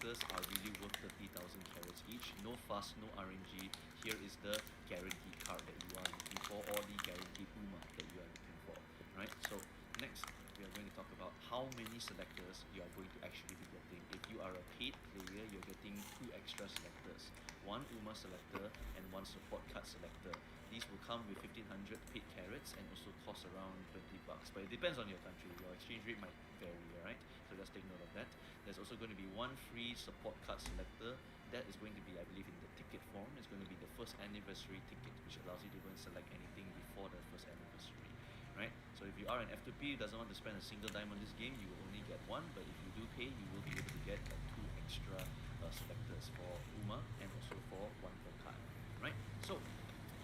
selectors are really worth 30,000 carats each. No fuss, no RNG. Here is the guaranteed card that you are looking for, or the guaranteed UMA that you are looking for, right? So next, we are going to talk about how many selectors you are going to actually be getting. If you are a paid player, you're getting 2 extra selectors, one UMA selector and one support card selector. These will come with 1500 paid carats and also cost around $20, but it depends on your country. Your exchange rate might vary, right? So just take note of that. There's also going to be one free support card selector. That is going to be, I believe, in the ticket form. It's going to be the first anniversary ticket, which allows you to go and select anything before the first anniversary, right? So if you are an F2P who doesn't want to spend a single dime on this game, you will only get one, but if you do pay, you will be able to get 2 extra selectors for UMA and also for one per card, right? So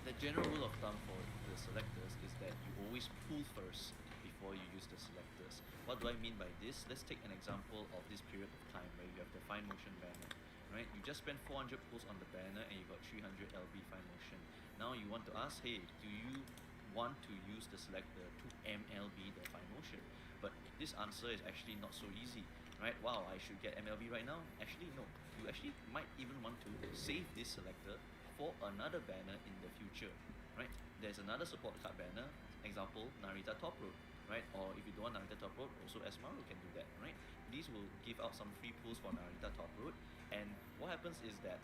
the general rule of thumb for the selectors is that you always pull first before you use the selectors. What do I mean by this? Let's take an example of this period of time where you have the fine motion banner, right? You just spent 400 pulls on the banner and you got 300 LB fine motion. Now you want to ask, hey, do you want to use the selector to MLB the fine motion? But this answer is actually not so easy, right? Wow, I should get MLB right now? Actually, no. You actually might even want to save this selector for another banner in the future, right? There's another support card banner, example, Narita Top Road, right? Or if you don't want Narita Top Road, also Esmaru can do that, right? These will give out some free pulls for Narita Top Road, and what happens is that,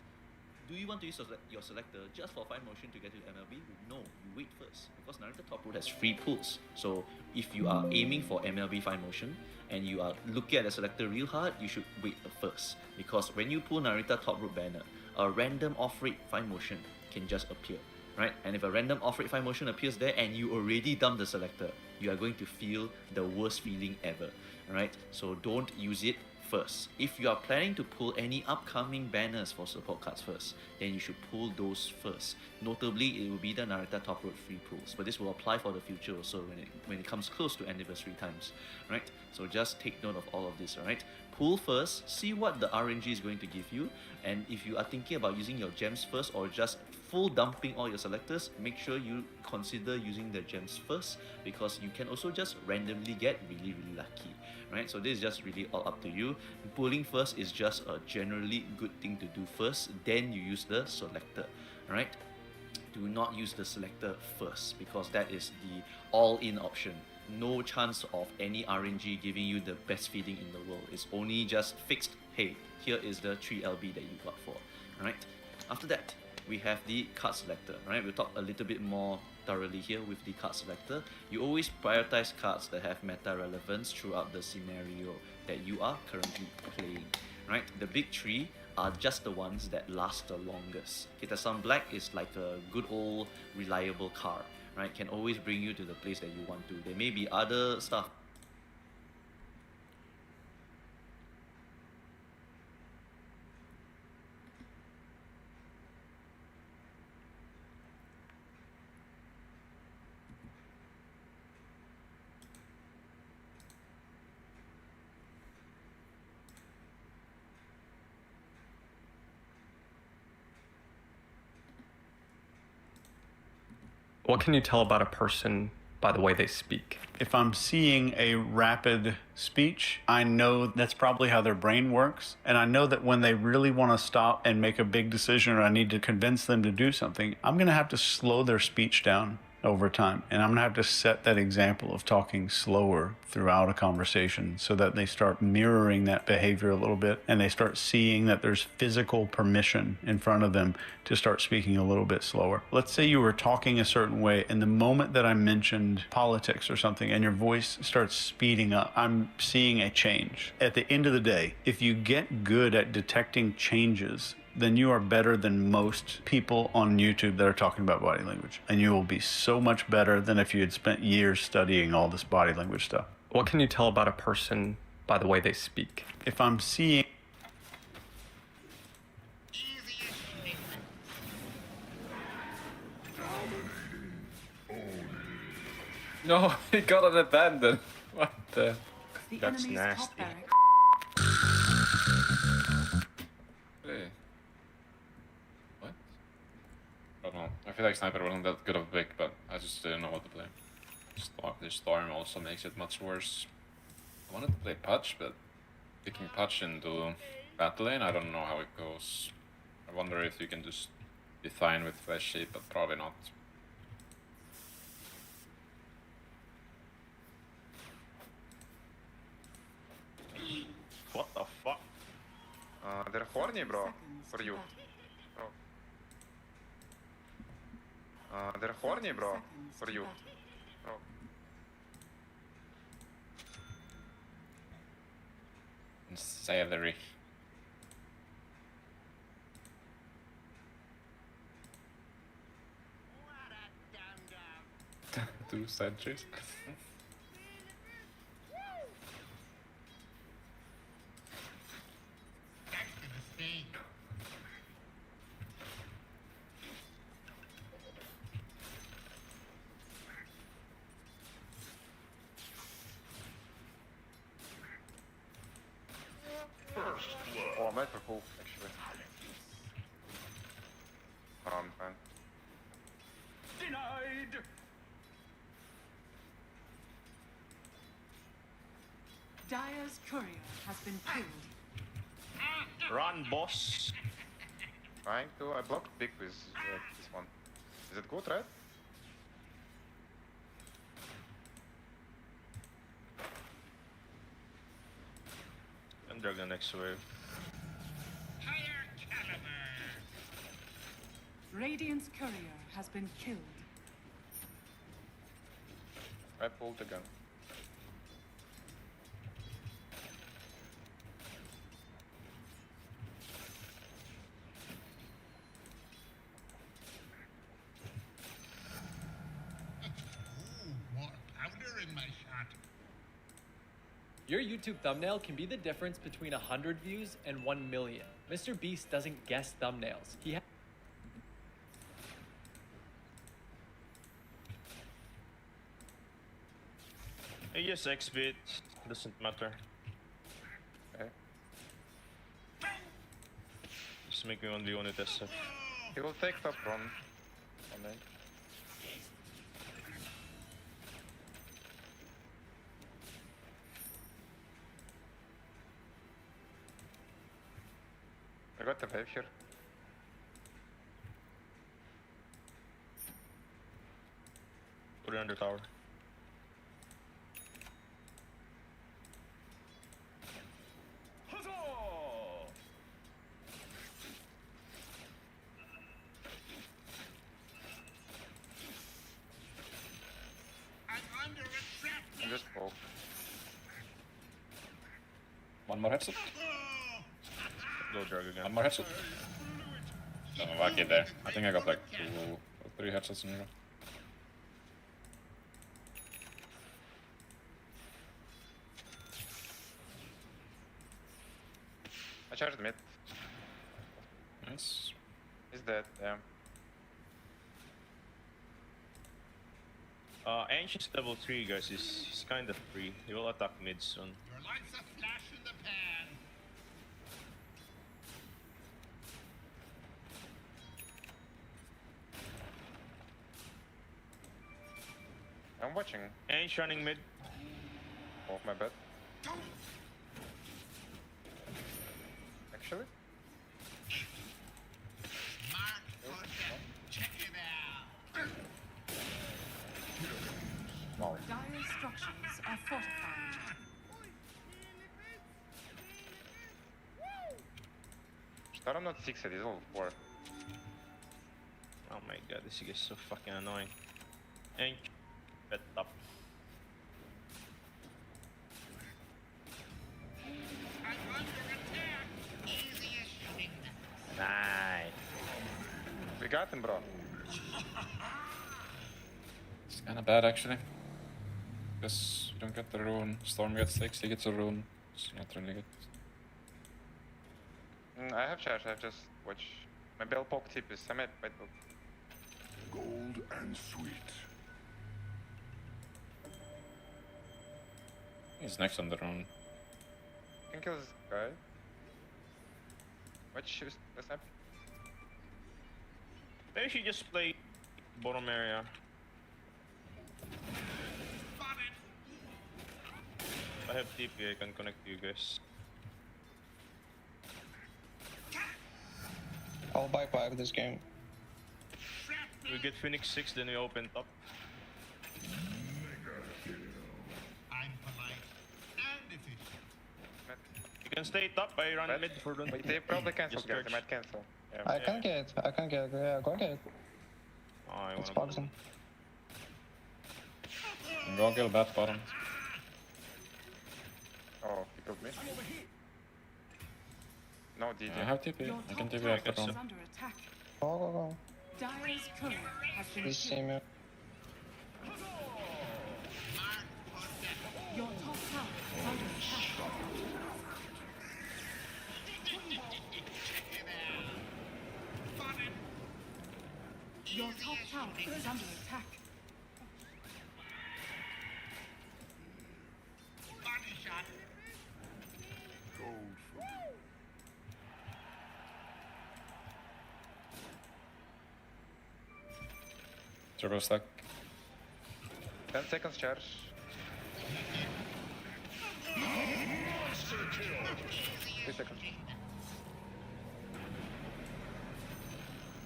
do you want to use your selector just for fine motion to get to MLB? No, you wait first, because Narita Top Road has free pulls. So if you are aiming for MLB fine motion and you are looking at the selector real hard, you should wait first, because when you pull Narita Top Road banner, a random off-rate fine motion can just appear, right? And if a random off-rate fine motion appears there and you already dumped the selector, you are going to feel the worst feeling ever, right? So don't use it first. If you are planning to pull any upcoming banners for support cards first, then you should pull those first. Notably, it will be the Narita Top Road free pulls, but this will apply for the future also when it comes close to anniversary times, right? So just take note of all of this, alright? Pull first, see what the RNG is going to give you, and if you are thinking about using your gems first or just full dumping all your selectors, make sure you consider using the gems first, because you can also just randomly get really lucky, right? So this is just really all up to you. Pulling first is just a generally good thing to do first, then you use the selector, right? Do not use the selector first, because that is the all-in option. No chance of any RNG giving you the best feeling in the world. It's only just fixed, hey, here is the 3 LB that you got for, right? After that, we have the card selector, right? We'll talk a little bit more thoroughly here with the card selector. You always prioritize cards that have meta relevance throughout the scenario that you are currently playing, right? The big 3 are just the ones that last the longest. Okay, the Sun Black is like a good old reliable car, right? Can always bring you to the place that you want to. There may be other stuff. What can you tell about a person by the way they speak? If I'm seeing a rapid speech, I know that's probably how their brain works. And I know that when they really want to stop and make a big decision, or I need to convince them to do something, I'm going to have to slow their speech down over time. And I'm going to have to set that example of talking slower throughout a conversation so that they start mirroring that behavior a little bit, and they start seeing that there's physical permission in front of them to start speaking a little bit slower. Let's say you were talking a certain way, and the moment that I mentioned politics or something and your voice starts speeding up, I'm seeing a change. At the end of the day, if you get good at detecting changes, then you are better than most people on YouTube that are talking about body language. And you will be so much better than if you had spent years studying all this body language stuff. What can you tell about a person by the way they speak? If I'm seeing... No, he got an abandoned. What the? That's nasty. Hey. What? I don't know. I feel like Sniper wasn't that good of a pick, but I just didn't know what to play. The Storm also makes it much worse. I wanted to play Pudge, but picking Pudge into battle lane, I don't know how it goes. I wonder if you can just be fine with flesh shape, but probably not. What the fuck? They're horny, bro. For you. Bro. They're horny, bro. For you. Bro. And salary. Two centuries. Oh, that's cool, actually. Man. Denied! Dyer's courier has been killed. Run, boss! Trying to. I blocked big with this one. Is it good, right? And drag the next wave. Radiant's courier has been killed. I pulled again. More powder in my shot. Your YouTube thumbnail can be the difference between 100 views and 1 million. Mr. Beast doesn't guess thumbnails. He just X-bit, doesn't matter. Okay. Just make me 1v1 with SF. He will take top run. On me. I got the wave here. Put it under tower. I'm under a I just broke. One more headset. Go drag again. One more headset. Oh, lucky there. I think I got like 2 or 3 headsets in a row. I charged mid. Nice. He's dead, yeah. Ancient's level 3, guys, is kind of free. He will attack mid soon. Your light's a flash in the pan. I'm watching. Ange running mid. Oh, my bad. Actually? Mark for them. Check it out. No. Dyer's structures are fortified. I'm not 6 at, he's level 4. Oh my god, this guy is so fucking annoying. Ange, bet top. I'm under attack. Easy as shooting. Nice. We got him, bro. It's kinda bad actually. Because you don't get the rune. Storm gets 6, he gets a rune. It's not really good. I have charge, I have just watch. My bell poke tip is semi white book. Gold and sweet. He's next on the rune. Can kill this guy. Watch his snap. Maybe you should just play bottom area. I have TP, I can connect to you guys. I'll buy 5 this game. We get Phoenix 6, then we open top. I'm polite and efficient. You can stay top, I run Red? mid for the... Wait, they probably cancel, Just guys. They search. might cancel. Yeah. I can get. Yeah, go get. Oh, I It's wanna boxing. Go kill that bottom. Oh, he killed me. No DD. I have TP. Your I top can TP tower after is round. under attack. Go. Dire's courier has been Please see killed. me. Your top tower is under attack. Your top tower is under attack. Body shot. Turbo stack. 10 seconds charge. Two seconds.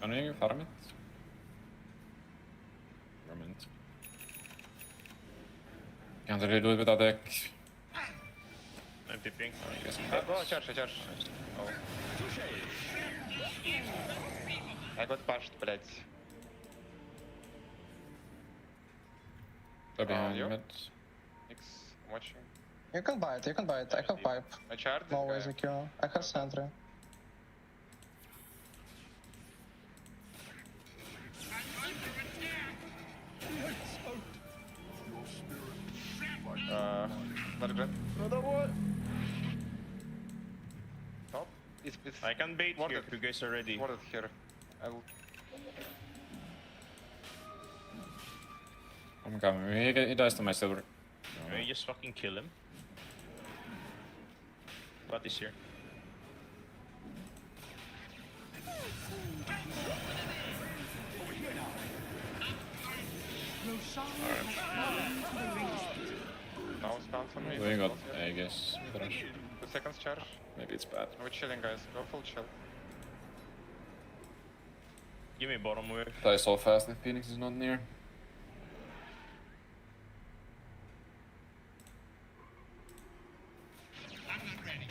Can you farm it? Farm it. Can't really do it without deck. I'm tipping. I guess Go, charge. Oh. I got pushed, блять. They're behind you? mid. X, I'm watching. You can buy it. I have pipe. I charged this No guy. ways to kill. I have sentry. Not good. Another one! Top. It's I can bait Warded. here if you guys are ready. warded here. I'll... I'm coming. He dies to my silver. Can we just fucking kill him? What is here? Roshan has fallen to the ring. Now it's bounce on me. We got, Bounce here. I guess, mid-rush. 2 seconds charge. Maybe it's bad. We're chilling, guys. Go full chill. Give me bottom wave. Die so fast if Phoenix is not near. I'm not ready.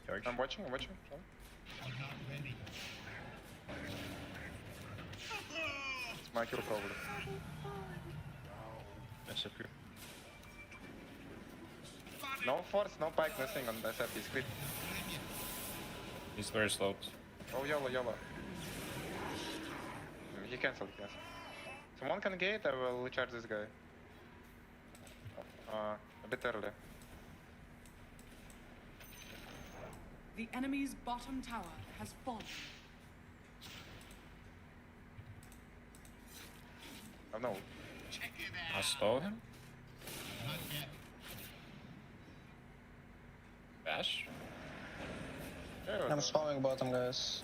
Charge. I'm watching. I'm not ready. It's my kill probably. That's up here. No force, no pike, nothing on the SFP. He's crit. He's very slow. Oh, YOLO. He cancelled, yes. Someone can gate, I will recharge this guy. A bit early. The enemy's bottom tower has fallen. Oh no. Check it I out. stole him? Not yet. Bash? I'm slowing bottom, guys.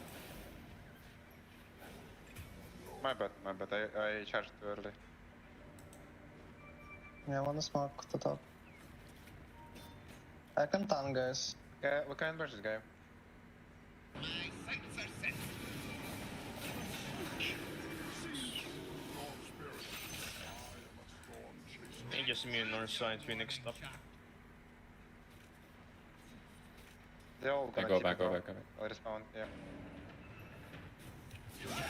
My bad. I charged too early. Yeah, I wanna smoke the top. I can tan, guys. Yeah, we can burst this guy. My sights are set. He just me on north side, Phoenix top. They all Yeah, gonna go keep back, it go down. back, go back. I'll respawn, yeah.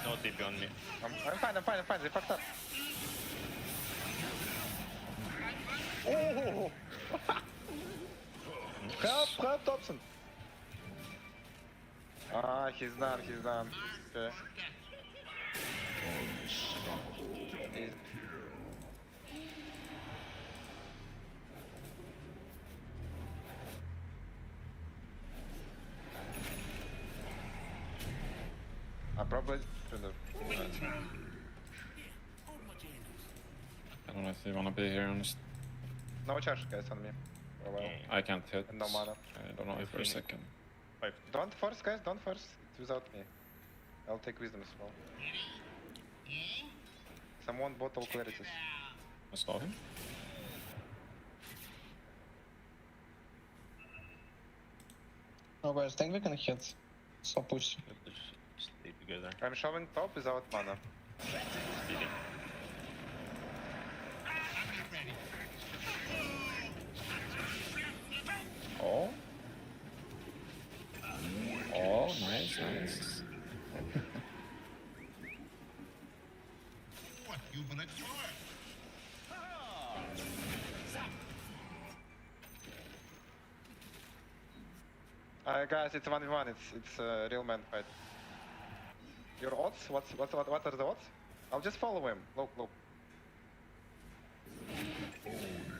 No TP on me. I'm fine. They fucked up. Oh! Help, Thompson! Ah, he's done. Okay. He's... I probably should have. I don't know if they wanna be here, honest. No charge, guys, on me. For a while. I can't hit. And no mana. I don't know for a second. 5. Don't force, guys, don't force. It's without me. I'll take wisdom as well. Someone bought all clarities. I saw him. No guys, think we can hit. So push. Just stay together. I'm showing top without mana. Speeding. Oh. Oh, nice, nice. What you gonna do? Guys, it's 1v1. It's a real man fight. Your odds? What are the odds? I'll just follow him. Look.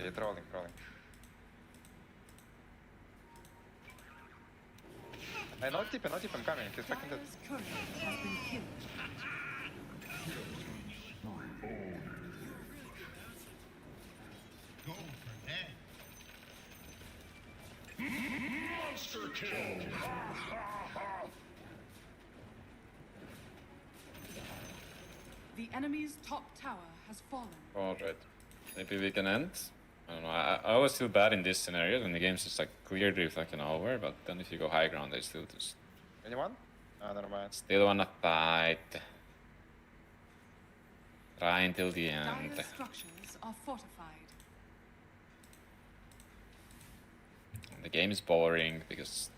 Yeah, trolling. Hey, no tip, I'm coming. He's fucking dead. Dire's courier has been killed. Go for that. The enemy's top tower has fallen. Alright. Maybe we can end. I don't know. I always feel bad in this scenario when the game's just like clearly fucking over, but then if you go high ground, they still just Anyone? Ah, never mind. still wanna fight. Try until the end. Dire's structures are fortified. The game is boring because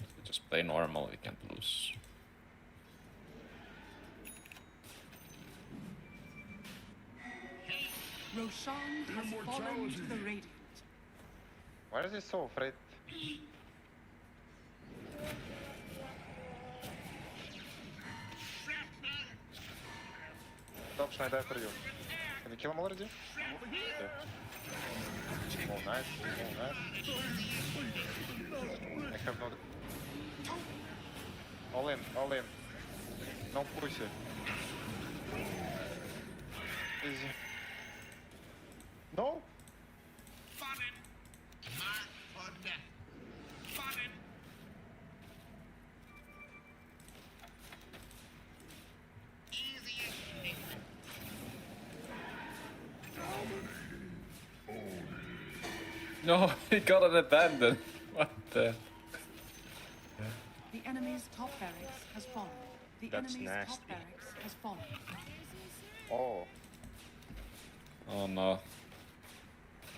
if we just play normal, we can't lose. Roshan has fallen to the Radiant. Why is he so afraid? Top should I die for you? Can you kill him already? Okay. Oh, nice. I have no... All in. No pussy. Easy. No? Spotted. Mark for death. Spotted. Easy as shit. No, he got an abandon. What the? The enemy's top barracks has fallen. The That's enemy's nasty. top barracks has fallen. Oh. Oh no.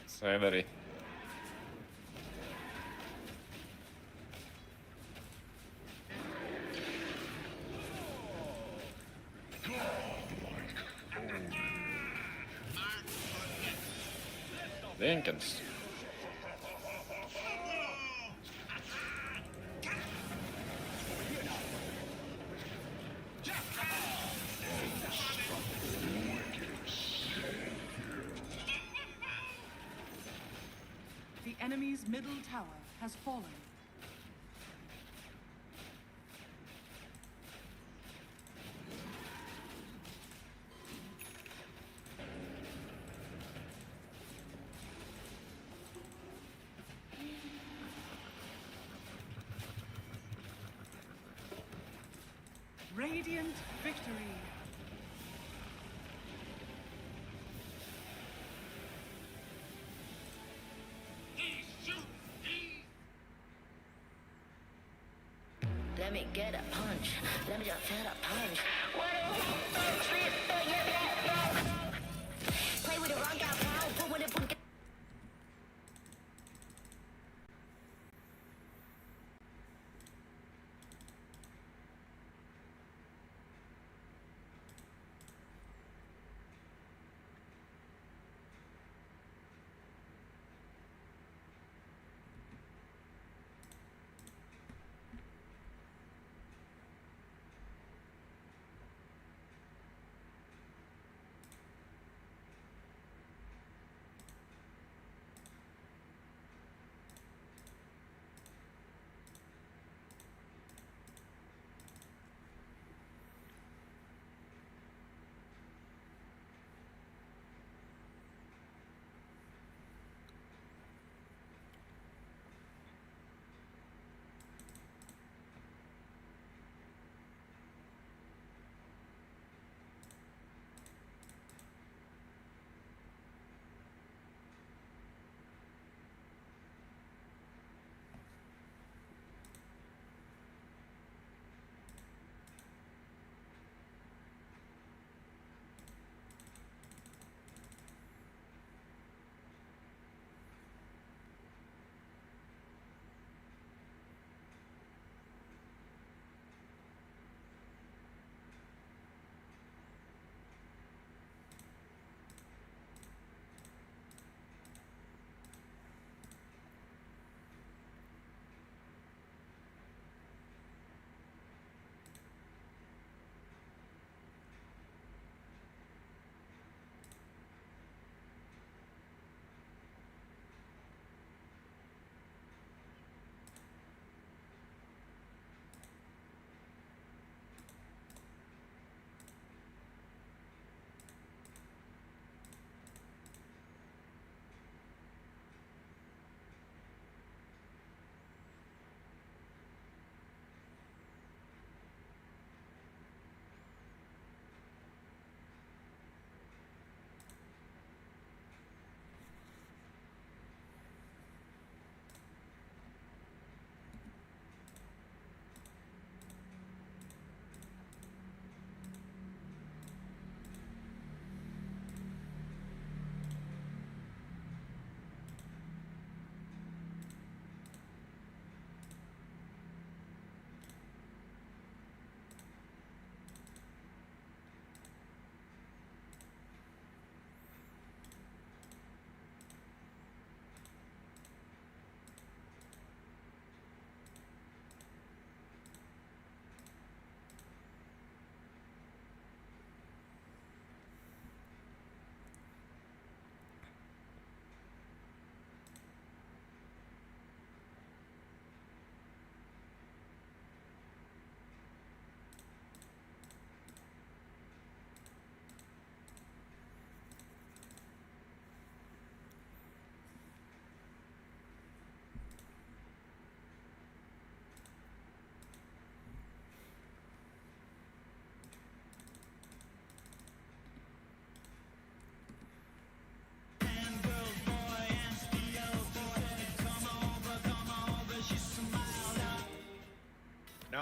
Savory. Lincolns. The enemy's middle tower has fallen. Radiant victory. Let me get a punch. Let me just get a punch. Play with the wrong guy, put with it.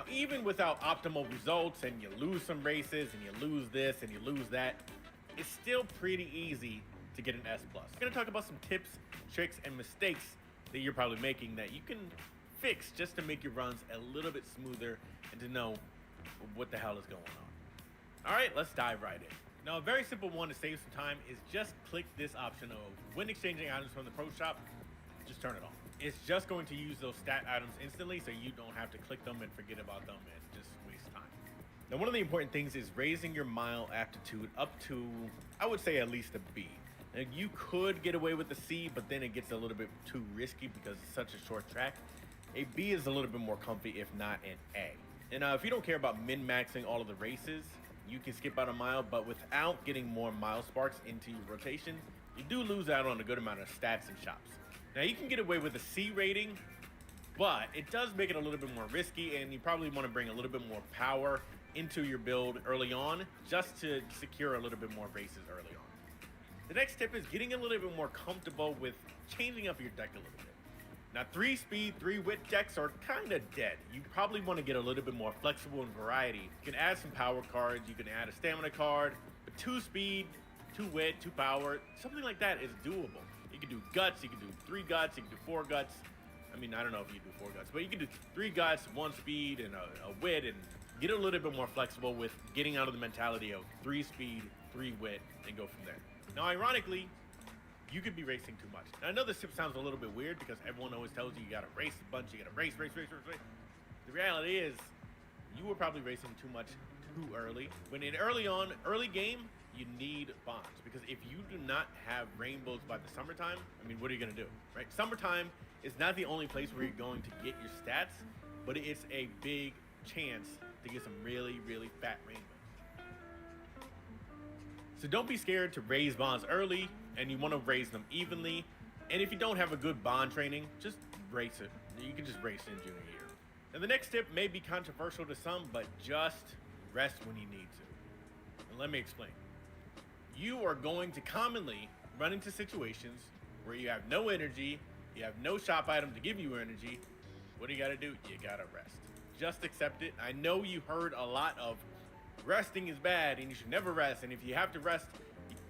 Now, even without optimal results and you lose some races and you lose this and you lose that, it's still pretty easy to get an S+. I'm gonna talk about some tips, tricks, and mistakes that you're probably making that you can fix just to make your runs a little bit smoother and to know what the hell is going on. All right, let's dive right in. Now, a very simple one to save some time is just click this option of when exchanging items from the pro shop, just turn it off. It's just going to use those stat items instantly, so you don't have to click them and forget about them and just waste time. Now, one of the important things is raising your mile aptitude up to, I would say, at least a B. Now, you could get away with the C, but then it gets a little bit too risky because it's such a short track. A B is a little bit more comfy, if not an A. And if you don't care about min-maxing all of the races, you can skip out a mile, but without getting more mile sparks into your rotation, you do lose out on a good amount of stats and shops. Now, you can get away with a C rating, but it does make it a little bit more risky, and you probably want to bring a little bit more power into your build early on just to secure a little bit more races early on. The next tip is getting a little bit more comfortable with changing up your deck a little bit. Now, 3 speed, 3 wit decks are kind of dead. You probably want to get a little bit more flexible and variety. You can add some power cards, you can add a stamina card, but 2 speed, 2 wit, 2 power, something like that is doable. You can do guts, you can do 3 guts, you can do 4 guts. I mean, I don't know if you do 4 guts, but you can do 3 guts, 1 speed, and a wit, and get a little bit more flexible with getting out of the mentality of 3 speed, 3 wit, and go from there. Now, ironically, you could be racing too much. Now, I know this tip sounds a little bit weird because everyone always tells you gotta race a bunch, you gotta race. The reality is, you were probably racing too much too early. When in early game, you need bonds, because if you do not have rainbows by the summertime, I mean, what are you gonna do, right? Summertime is not the only place where you're going to get your stats, but it's a big chance to get some really, really fat rainbows. So don't be scared to raise bonds early, and you want to raise them evenly. And if you don't have a good bond training, just race it. You can just race in junior year. Now, the next tip may be controversial to some, but just rest when you need to. And let me explain. You are going to commonly run into situations where you have no energy, you have no shop item to give you energy. What do you gotta do? You gotta rest. Just accept it. I know you heard a lot of resting is bad and you should never rest, and if you have to rest,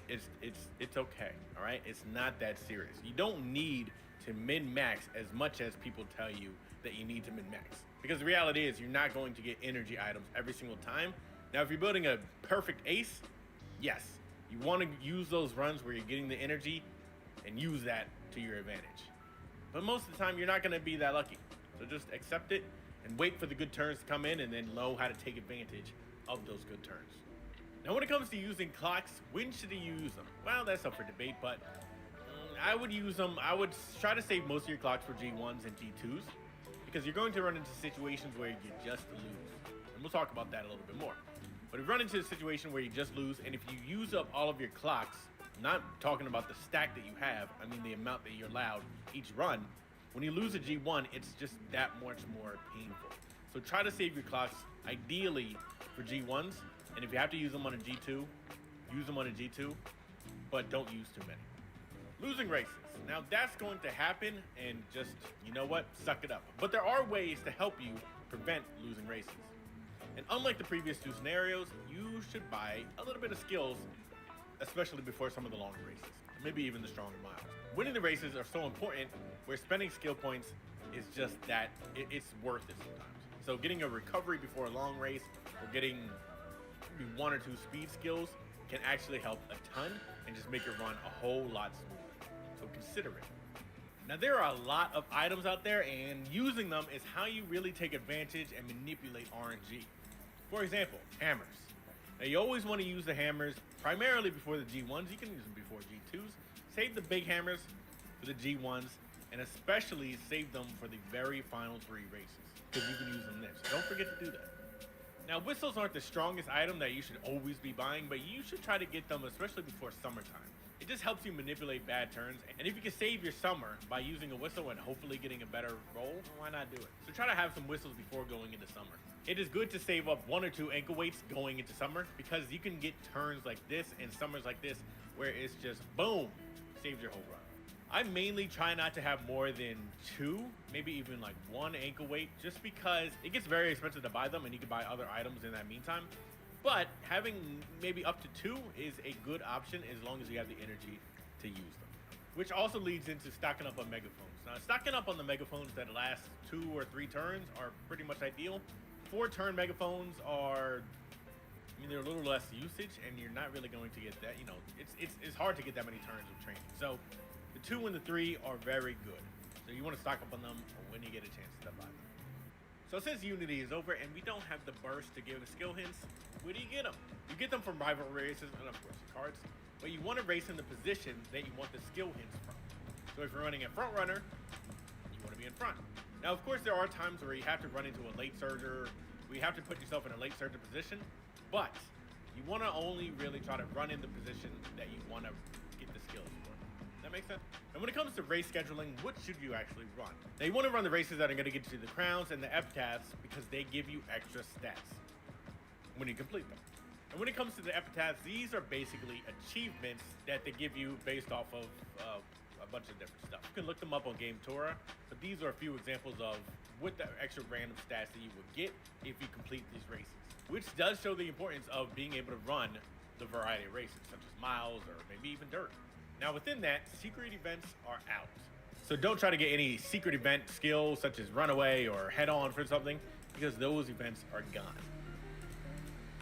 it's okay, all right? It's not that serious. You don't need to min-max as much as people tell you that you need to min-max, because the reality is you're not going to get energy items every single time. Now, if you're building a perfect ace, yes, you want to use those runs where you're getting the energy and use that to your advantage. But most of the time, you're not going to be that lucky. So just accept it and wait for the good turns to come in, and then know how to take advantage of those good turns. Now, when it comes to using clocks, when should you use them? Well, that's up for debate, but I would use them. I would try to save most of your clocks for G1s and G2s, because you're going to run into situations where you just lose. And we'll talk about that a little bit more. But if you run into a situation where you just lose, and if you use up all of your clocks, not talking about the stack that you have, I mean the amount that you're allowed each run, when you lose a G1, it's just that much more painful. So try to save your clocks, ideally for G1s, and if you have to use them on a G2, use them on a G2, but don't use too many. Losing races. Now, that's going to happen, and just, you know what, suck it up. But there are ways to help you prevent losing races. And unlike the previous 2 scenarios, you should buy a little bit of skills, especially before some of the longer races, maybe even the stronger miles. Winning the races are so important, where spending skill points is just that, it's worth it sometimes. So getting a recovery before a long race, or getting maybe 1 or 2 speed skills can actually help a ton and just make your run a whole lot smoother. So consider it. Now, there are a lot of items out there, and using them is how you really take advantage and manipulate RNG. For example, hammers. Now, you always want to use the hammers primarily before the G1s. You can use them before G2s. Save the big hammers for the G1s, and especially save them for the very final 3 races, because you can use them there. So don't forget to do that. Now, whistles aren't the strongest item that you should always be buying, but you should try to get them, especially before summertime. It just helps you manipulate bad turns, and if you can save your summer by using a whistle and hopefully getting a better roll, why not do it? So try to have some whistles before going into summer. It is good to save up 1 or 2 ankle weights going into summer, because you can get turns like this and summers like this where it's just boom, saves your whole run. I mainly try not to have more than 2, maybe even like 1 ankle weight, just because it gets very expensive to buy them and you can buy other items in that meantime. But having maybe up to 2 is a good option as long as you have the energy to use them. Which also leads into stocking up on megaphones. Now, stocking up on the megaphones that last 2 or 3 turns are pretty much ideal. 4-turn megaphones are, I mean, they're a little less usage, and you're not really going to get that. You know, it's hard to get that many turns of training. So the 2 and the 3 are very good. So you want to stock up on them when you get a chance to buy them. So since Unity is over and we don't have the burst to give skill hints, where do you get them? You get them from rival races and of course the cards, but you want to race in the position that you want the skill hints from. So if you're running a front runner, you want to be in front. Now of course there are times where you have to run into a late surger, where you have to put yourself in a late surger position, but you want to only really try to run in the position that you want to get the skills for. That makes sense? And when it comes to race scheduling, what should you actually run? Now you want to run the races that are going to get you the crowns and the epitaphs because they give you extra stats when you complete them. And when it comes to the epitaphs, these are basically achievements that they give you based off of a bunch of different stuff. You can look them up on Game Torah, but these are a few examples of what the extra random stats that you would get if you complete these races, which does show the importance of being able to run the variety of races, such as miles or maybe even dirt. Now within that, secret events are out. So don't try to get any secret event skills such as runaway or head on for something, because those events are gone.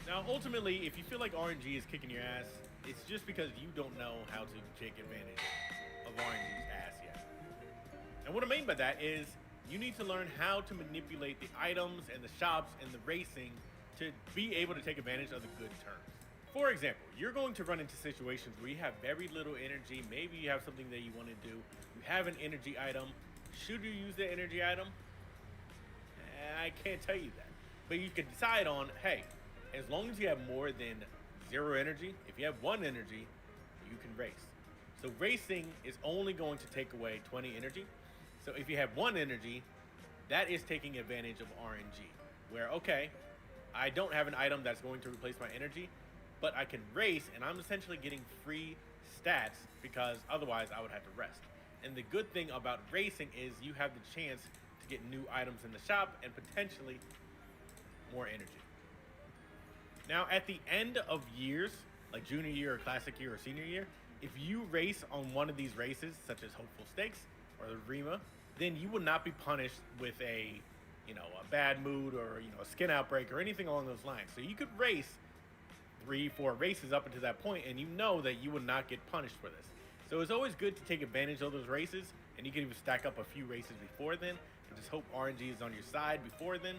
Now ultimately, if you feel like RNG is kicking your ass, it's just because you don't know how to take advantage of RNG's ass yet. And what I mean by that is you need to learn how to manipulate the items and the shops and the racing to be able to take advantage of the good turns. For example, you're going to run into situations where you have very little energy. Maybe you have something that you want to do. You have an energy item. Should you use the energy item? I can't tell you that. But you can decide on, hey, as long as you have more than 0 energy, if you have 1 energy, you can race. So racing is only going to take away 20 energy. So if you have 1 energy, that is taking advantage of RNG. Where, okay, I don't have an item that's going to replace my energy, but I can race and I'm essentially getting free stats because otherwise I would have to rest. And the good thing about racing is you have the chance to get new items in the shop and potentially more energy. Now at the end of years, like junior year or classic year or senior year, if you race on one of these races, such as Hopeful Stakes or the Rima, then you will not be punished with a bad mood or a skin outbreak or anything along those lines. So you could race 3-4 races up until that point and you know that you will not get punished for this. So it's always good to take advantage of those races, and you can even stack up a few races before then and just hope RNG is on your side before then,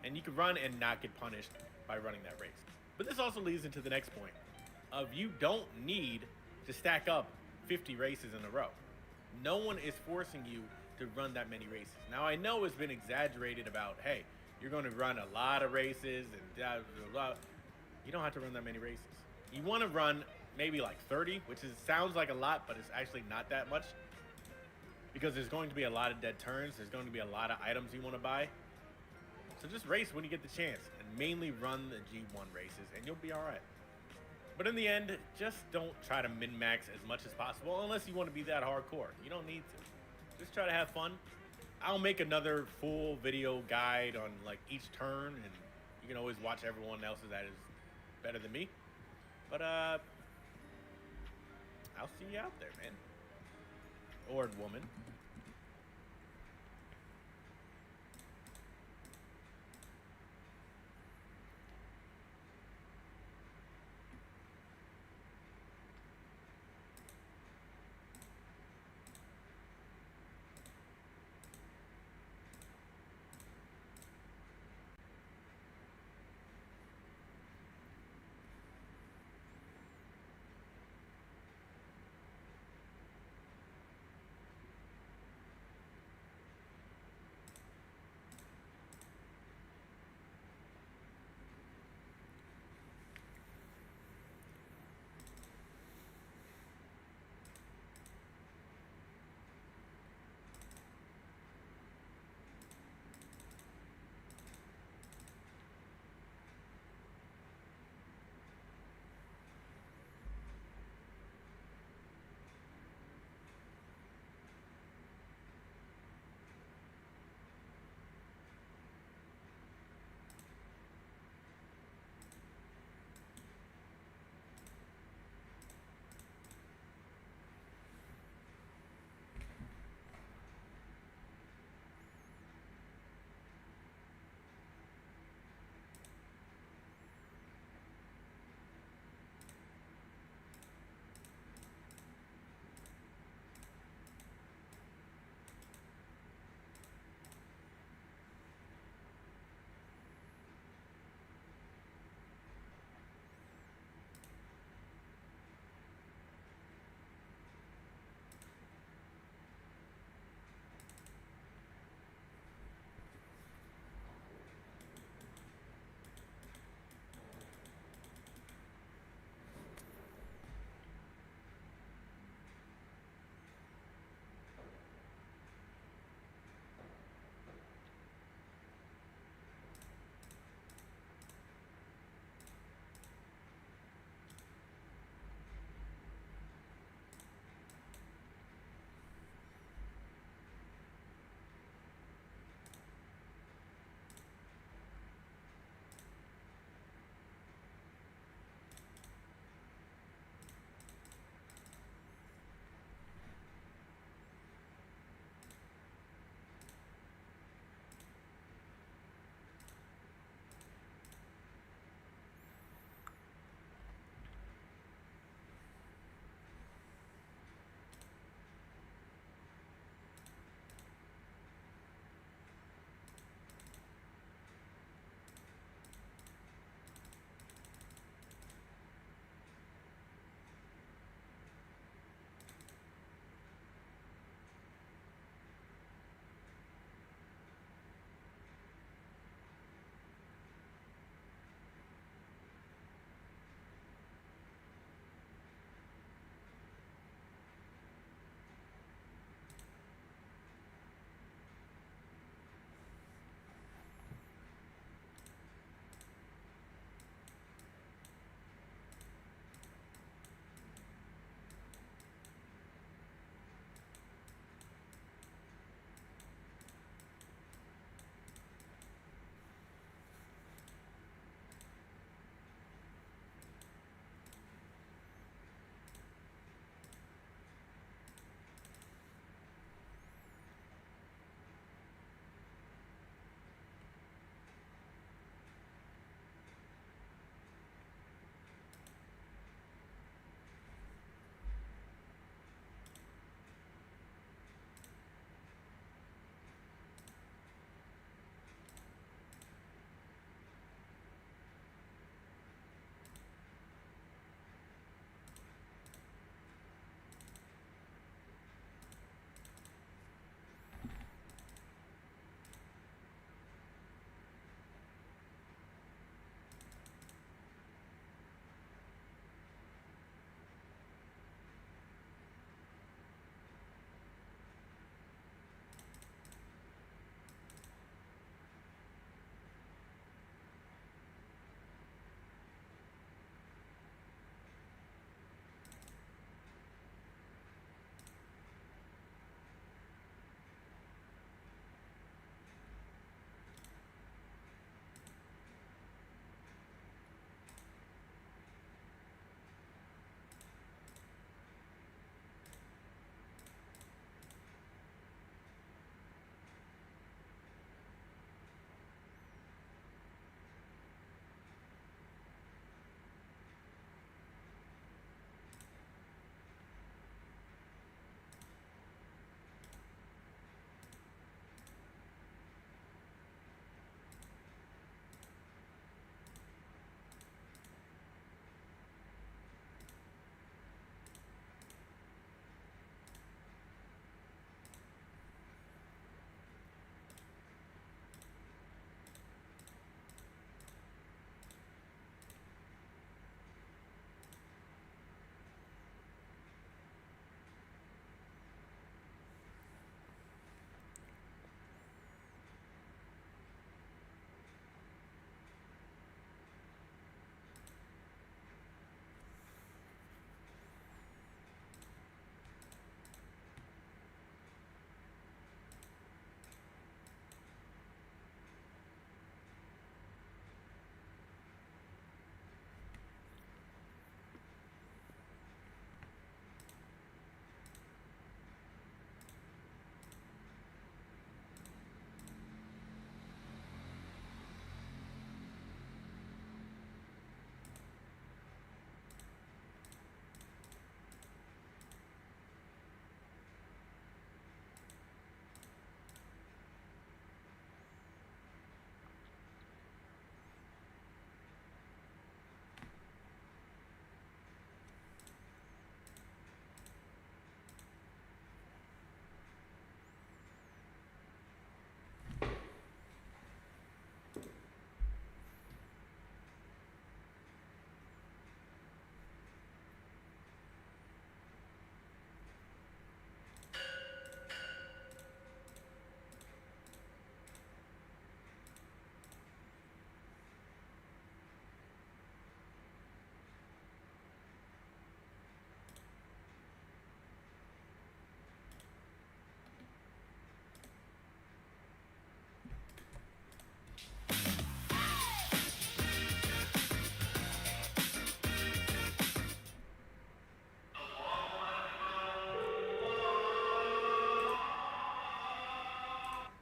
and you can run and not get punished by running that race. But this also leads into the next point of you don't need to stack up 50 races in a row. No one is forcing you to run that many races. Now I know it's been exaggerated about, hey, you're going to run a lot of races and blah, blah, blah. You don't have to run that many races. You want to run maybe like 30, which sounds like a lot, but it's actually not that much, because there's going to be a lot of dead turns. There's going to be a lot of items you want to buy. So just race when you get the chance, and mainly run the G1 races, and you'll be all right. But in the end, just don't try to min-max as much as possible unless you want to be that hardcore. You don't need to. Just try to have fun. I'll make another full video guide on like each turn, and you can always watch everyone else's that is better than me. But I'll see you out there, man. Or woman.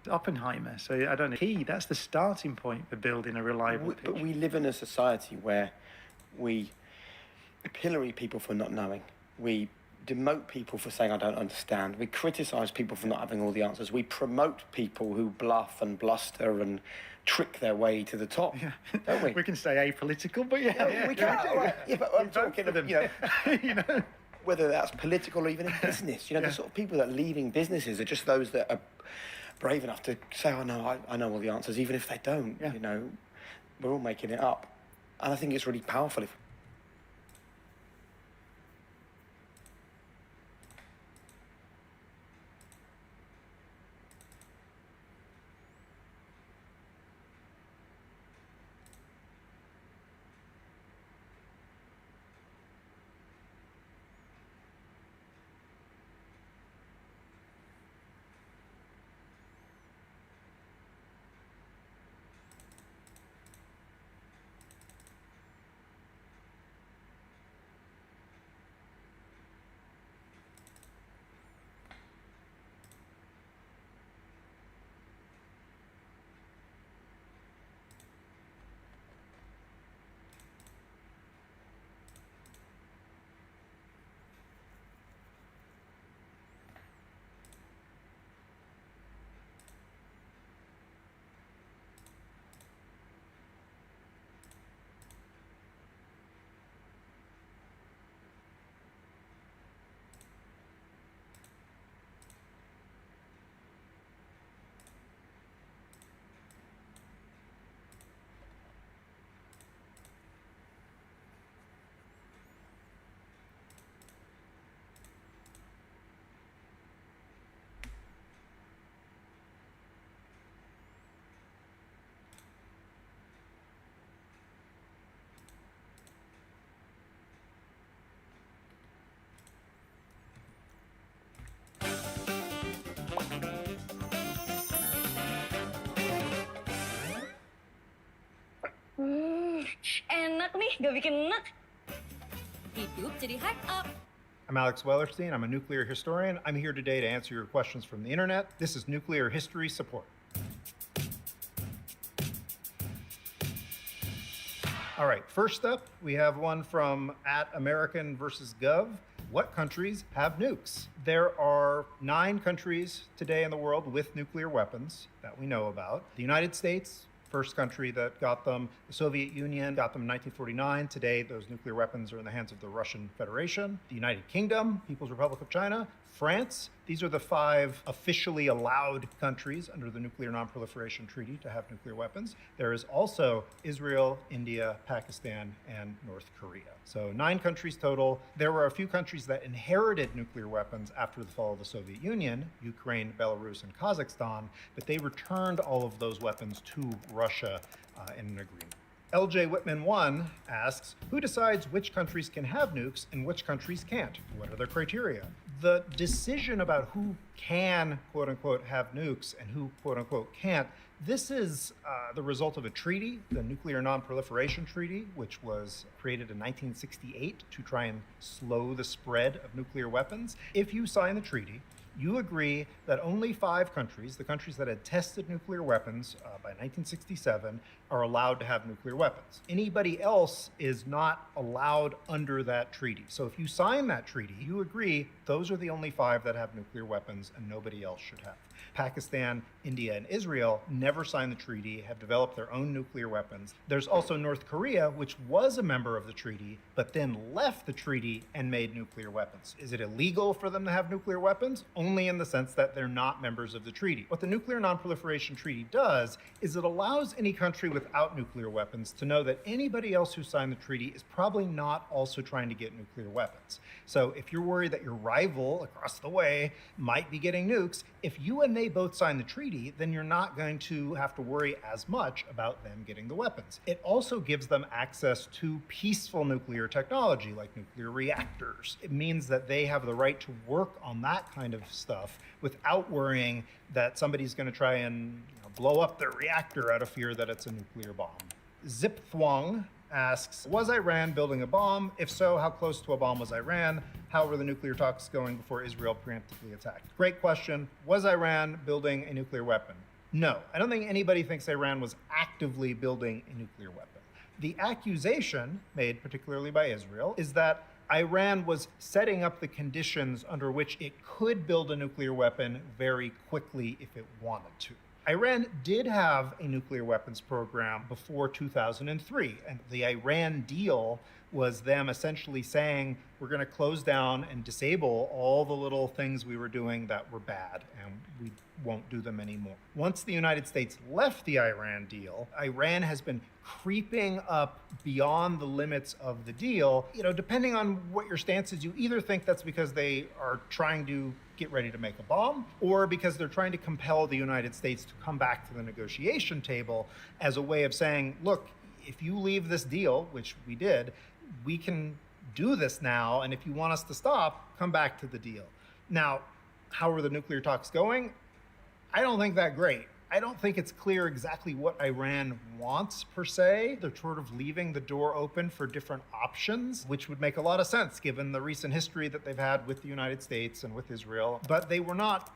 Oppenheimer. So I don't know. That's the starting point for building a reliable pitch. But we live in a society where we pillory people for not knowing. We demote people for saying, I don't understand. We criticise people for not having all the answers. We promote people who bluff and bluster and trick their way to the top, don't we? We can say apolitical, but yeah. We can. Right. Yeah, but I'm talking about, you know, whether that's political or even in business. The sort of people that are leaving businesses are just those that are brave enough to say, oh, no, I know all the answers, even if they don't. We're all making it up. And I think it's really powerful if Enak nih, gak bikin enak. Hidup jadi hack up. I'm Alex Wellerstein. I'm a nuclear historian. I'm here today to answer your questions from the internet. This is Nuclear History Support. All right, first up, we have one from @American_Gov. What countries have nukes? There are 9 countries today in the world with nuclear weapons that we know about. The United States, first country that got them. The Soviet Union got them in 1949. Today, those nuclear weapons are in the hands of the Russian Federation. The United Kingdom, People's Republic of China, France. These are the 5 officially allowed countries under the Nuclear Non-Proliferation Treaty to have nuclear weapons. There is also Israel, India, Pakistan, and North Korea. So 9 countries total. There were a few countries that inherited nuclear weapons after the fall of the Soviet Union, Ukraine, Belarus, and Kazakhstan, but they returned all of those weapons to Russia in an agreement. LJ Whitman 1 asks, who decides which countries can have nukes and which countries can't? What are their criteria? The decision about who can, quote unquote, have nukes and who, quote unquote, can't, this is the result of a treaty, the Nuclear Non-Proliferation Treaty, which was created in 1968 to try and slow the spread of nuclear weapons. If you sign the treaty, you agree that only 5 countries, the countries that had tested nuclear weapons by 1967, are allowed to have nuclear weapons. Anybody else is not allowed under that treaty. So if you sign that treaty, you agree those are the only 5 that have nuclear weapons and nobody else should have. Pakistan, India, and Israel never signed the treaty, have developed their own nuclear weapons. There's also North Korea, which was a member of the treaty, but then left the treaty and made nuclear weapons. Is it illegal for them to have nuclear weapons? Only in the sense that they're not members of the treaty. What the Nuclear Non-Proliferation Treaty does is it allows any country without nuclear weapons to know that anybody else who signed the treaty is probably not also trying to get nuclear weapons. So if you're worried that your rival across the way might be getting nukes, if you and they both sign the treaty, then you're not going to have to worry as much about them getting the weapons. It also gives them access to peaceful nuclear technology, like nuclear reactors. It means that they have the right to work on that kind of stuff without worrying that somebody's going to try and blow up their reactor out of fear that it's a nuclear bomb. Zip Thwong asks, was Iran building a bomb? If so, how close to a bomb was Iran? How were the nuclear talks going before Israel preemptively attacked? Great question. Was Iran building a nuclear weapon? No, I don't think anybody thinks Iran was actively building a nuclear weapon. The accusation, made particularly by Israel, is that Iran was setting up the conditions under which it could build a nuclear weapon very quickly if it wanted to. Iran did have a nuclear weapons program before 2003, and the Iran deal was them essentially saying, we're going to close down and disable all the little things we were doing that were bad, and we won't do them anymore. Once the United States left the Iran deal, Iran has been creeping up beyond the limits of the deal. You know, depending on what your stance is, you either think that's because they are trying to get ready to make a bomb, or because they're trying to compel the United States to come back to the negotiation table as a way of saying, look, if you leave this deal, which we did, we can do this now, and if you want us to stop, come back to the deal. Now, how are the nuclear talks going? I don't think that great. I don't think it's clear exactly what Iran wants, per se. They're sort of leaving the door open for different options, which would make a lot of sense given the recent history that they've had with the United States and with Israel. But they were not,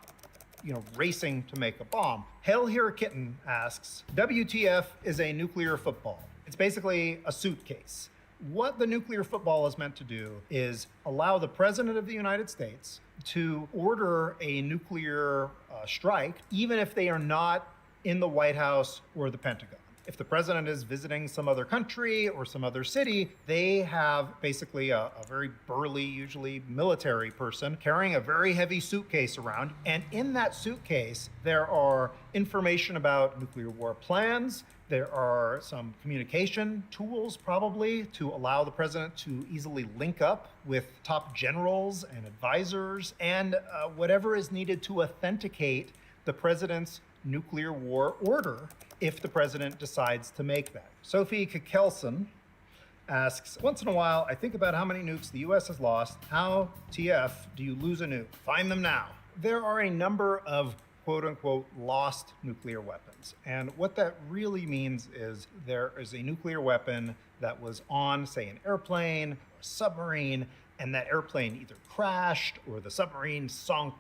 racing to make a bomb. Hail Here a Kitten asks, WTF is a nuclear football? It's basically a suitcase. What the nuclear football is meant to do is allow the President of the United States to order a nuclear strike, even if they are not in the White House or the Pentagon. If the president is visiting some other country or some other city, they have basically a very burly, usually military person carrying a very heavy suitcase around. And in that suitcase, there are information about nuclear war plans. There are some communication tools, probably, to allow the president to easily link up with top generals and advisors, and whatever is needed to authenticate the president's nuclear war order if the president decides to make that. Sophie Kekelson asks, once in a while, I think about how many nukes the US has lost. How, TF, do you lose a nuke? Find them now. There are a number of quote-unquote lost nuclear weapons. And what that really means is there is a nuclear weapon that was on, say, an airplane or a submarine, and that airplane either crashed or the submarine sunk,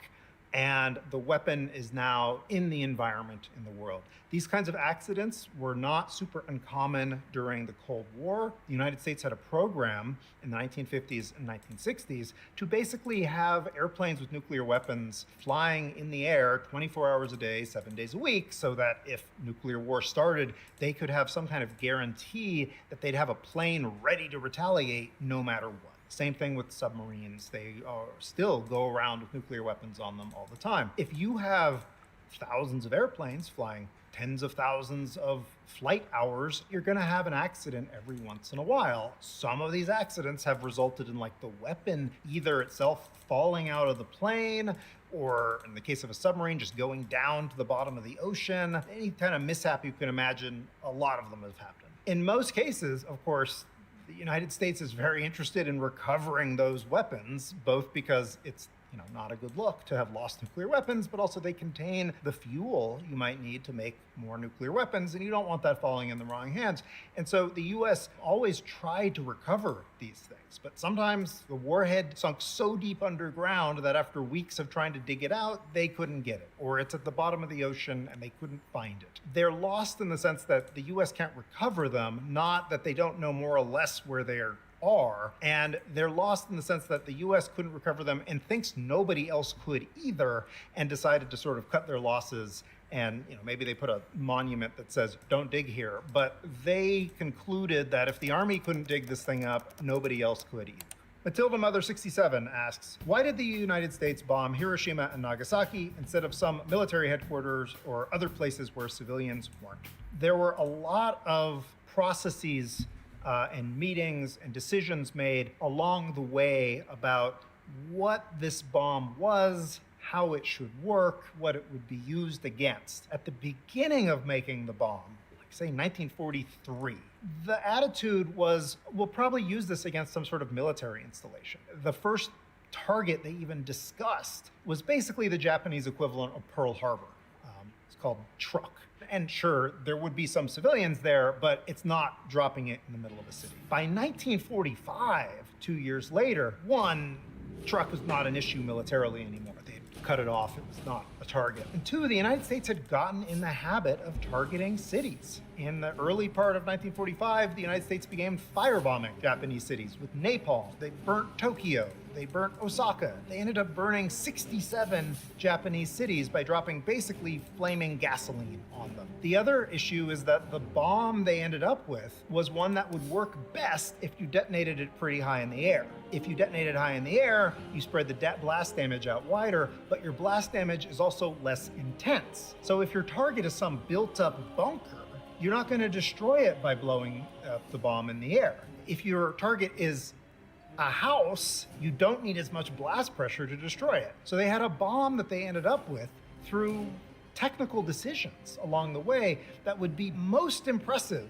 and the weapon is now in the environment in the world. These kinds of accidents were not super uncommon during the Cold War. The United States had a program in the 1950s and 1960s to basically have airplanes with nuclear weapons flying in the air 24 hours a day, 7 days a week, so that if nuclear war started, they could have some kind of guarantee that they'd have a plane ready to retaliate no matter what. Same thing with submarines. They still go around with nuclear weapons on them all the time. If you have thousands of airplanes flying tens of thousands of flight hours, you're going to have an accident every once in a while. Some of these accidents have resulted in the weapon either itself falling out of the plane, or in the case of a submarine, just going down to the bottom of the ocean. Any kind of mishap you can imagine, a lot of them have happened. In most cases, of course, the United States is very interested in recovering those weapons, both because it's not a good look to have lost nuclear weapons, but also they contain the fuel you might need to make more nuclear weapons, and you don't want that falling in the wrong hands. And so the US always tried to recover these things, but sometimes the warhead sunk so deep underground that after weeks of trying to dig it out, they couldn't get it, or it's at the bottom of the ocean and they couldn't find it. They're lost in the sense that the US can't recover them, not that they don't know more or less where they are, and they're lost in the sense that the US couldn't recover them and thinks nobody else could either, and decided to sort of cut their losses. And maybe they put a monument that says don't dig here, but they concluded that if the army couldn't dig this thing up, nobody else could either. Matilda Mother 67 asks, why did the United States bomb Hiroshima and Nagasaki instead of some military headquarters or other places where civilians weren't? There were a lot of processes and meetings and decisions made along the way about what this bomb was, how it should work, what it would be used against. At the beginning of making the bomb, say 1943, the attitude was, we'll probably use this against some sort of military installation. The first target they even discussed was basically the Japanese equivalent of Pearl Harbor. It's called Truk. And sure, there would be some civilians there, but it's not dropping it in the middle of a city. By 1945, 2 years later, Truk was not an issue militarily anymore. They had cut it off. It was not a target. And two, the United States had gotten in the habit of targeting cities. In the early part of 1945, the United States began firebombing Japanese cities with napalm. They burnt Tokyo. They burnt Osaka. They ended up burning 67 Japanese cities by dropping basically flaming gasoline on them. The other issue is that the bomb they ended up with was one that would work best if you detonated it pretty high in the air. If you detonate it high in the air, you spread the blast damage out wider, but your blast damage is also less intense. So if your target is some built-up bunker, you're not going to destroy it by blowing up the bomb in the air. If your target is a house, you don't need as much blast pressure to destroy it. So they had a bomb that they ended up with through technical decisions along the way that would be most impressive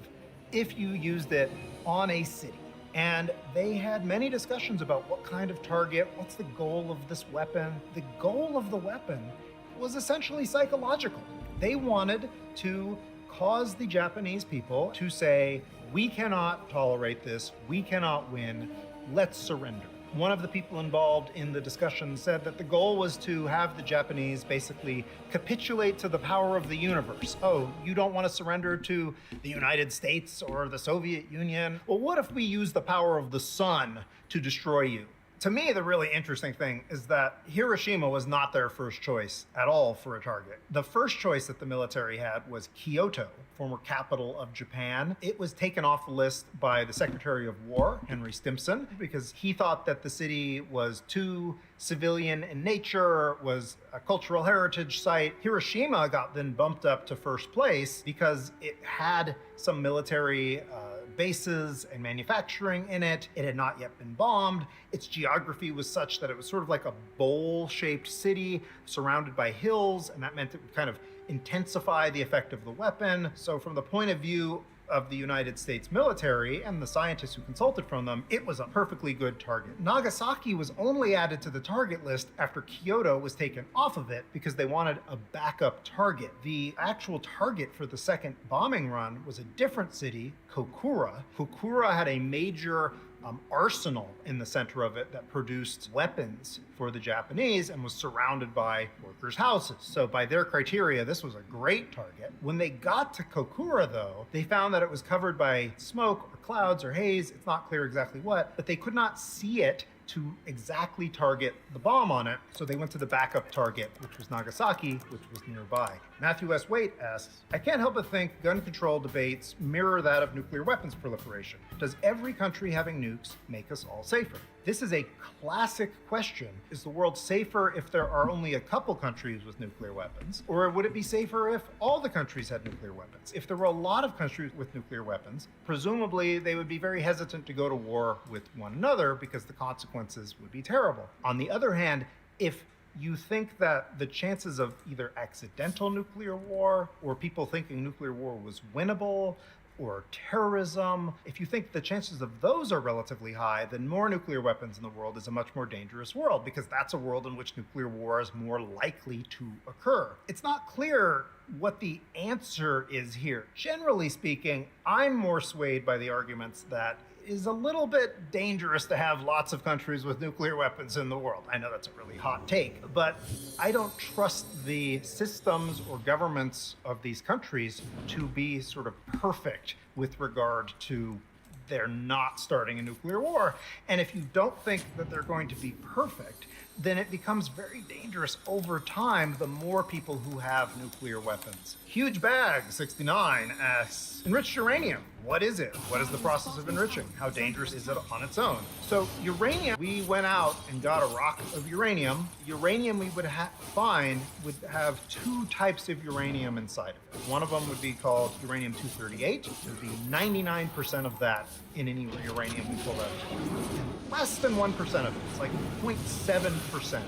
if you used it on a city. And they had many discussions about what kind of target, what's the goal of this weapon. The goal of the weapon was essentially psychological. They wanted to cause the Japanese people to say, we cannot tolerate this, we cannot win, let's surrender. One of the people involved in the discussion said that the goal was to have the Japanese basically capitulate to the power of the universe. Oh, you don't want to surrender to the United States or the Soviet Union? Well, what if we use the power of the sun to destroy you? To me, the really interesting thing is that Hiroshima was not their first choice at all for a target. The first choice that the military had was Kyoto, former capital of Japan. It was taken off the list by the Secretary of War, Henry Stimson, because he thought that the city was too civilian in nature, was a cultural heritage site. Hiroshima got then bumped up to first place because it had some military bases and manufacturing in it. It had not yet been bombed. Its geography was such that it was sort of like a bowl-shaped city surrounded by hills, and that meant it would kind of intensify the effect of the weapon. So from the point of view of the United States military and the scientists who consulted from them, it was a perfectly good target. Nagasaki was only added to the target list after Kyoto was taken off of it because they wanted a backup target. The actual target for the second bombing run was a different city, Kokura. Kokura had a major arsenal in the center of it that produced weapons for the Japanese and was surrounded by workers' houses. So by their criteria, this was a great target. When they got to Kokura, though, they found that it was covered by smoke or clouds or haze. It's not clear exactly what, but they could not see it to exactly target the bomb on it. So they went to the backup target, which was Nagasaki, which was nearby. Matthew S. Waite asks, I can't help but think gun control debates mirror that of nuclear weapons proliferation. Does every country having nukes make us all safer? This is a classic question. Is the world safer if there are only a couple countries with nuclear weapons? Or would it be safer if all the countries had nuclear weapons? If there were a lot of countries with nuclear weapons, presumably they would be very hesitant to go to war with one another because the consequences would be terrible. On the other hand, if you think that the chances of either accidental nuclear war or people thinking nuclear war was winnable or terrorism, if you think the chances of those are relatively high, then more nuclear weapons in the world is a much more dangerous world because that's a world in which nuclear war is more likely to occur. It's not clear what the answer is here. Generally speaking, I'm more swayed by the arguments that it is a little bit dangerous to have lots of countries with nuclear weapons in the world. I know that's a really hot take, but I don't trust the systems or governments of these countries to be sort of perfect with regard to they're not starting a nuclear war. And if you don't think that they're going to be perfect, then it becomes very dangerous over time the more people who have nuclear weapons. Huge Bag 69 asks, enriched uranium, what is it? What is the process of enriching? How dangerous is it on its own? So uranium, we went out and got a rock of uranium. Uranium we would find would have two types of uranium inside of it. One of them would be called uranium-238. There would be 99% of that in any uranium we pull out. And less than 1% of it, it's like 0.7%,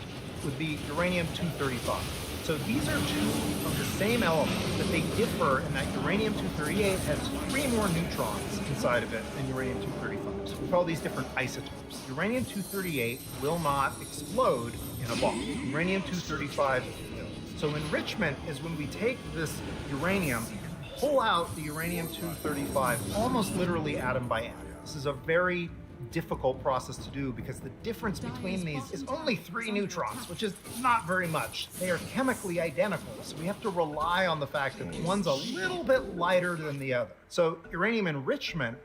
would be uranium-235. So these are two of the same element, but they differ in that uranium-238 has 3 more neutrons inside of it than uranium-235. So we call these different isotopes. Uranium-238 will not explode in a bomb. Uranium-235 will. So enrichment is when we take this uranium, pull out the uranium-235 almost literally atom by atom. This is a very difficult process to do because the difference between these is only 3 neutrons, which is not very much. They are chemically identical, so we have to rely on the fact that one's a little bit lighter than the other. So uranium enrichment,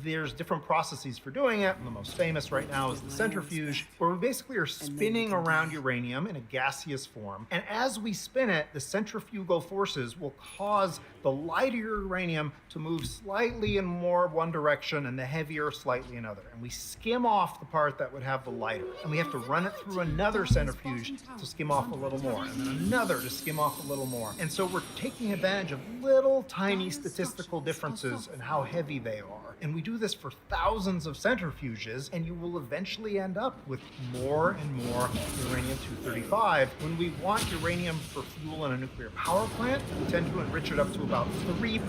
there's different processes for doing it, and the most famous right now is the centrifuge, where we basically are spinning around uranium in a gaseous form. And as we spin it, the centrifugal forces will cause the lighter uranium to move slightly in more one direction and the heavier slightly another. And we skim off the part that would have the lighter. And we have to run it through another centrifuge to skim off a little more, and then another to skim off a little more. And so we're taking advantage of little tiny statistical differences in how heavy they are. And we do this for thousands of centrifuges, and you will eventually end up with more and more uranium-235. When we want uranium for fuel in a nuclear power plant, we tend to enrich it up to about 3%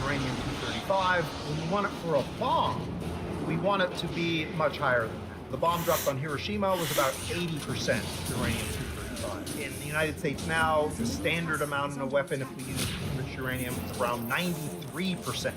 uranium-235. When we want it for a bomb, we want it to be much higher than that. The bomb dropped on Hiroshima was about 80% uranium-235. In the United States now, the standard amount in a weapon, if we use enriched uranium, is around 93%.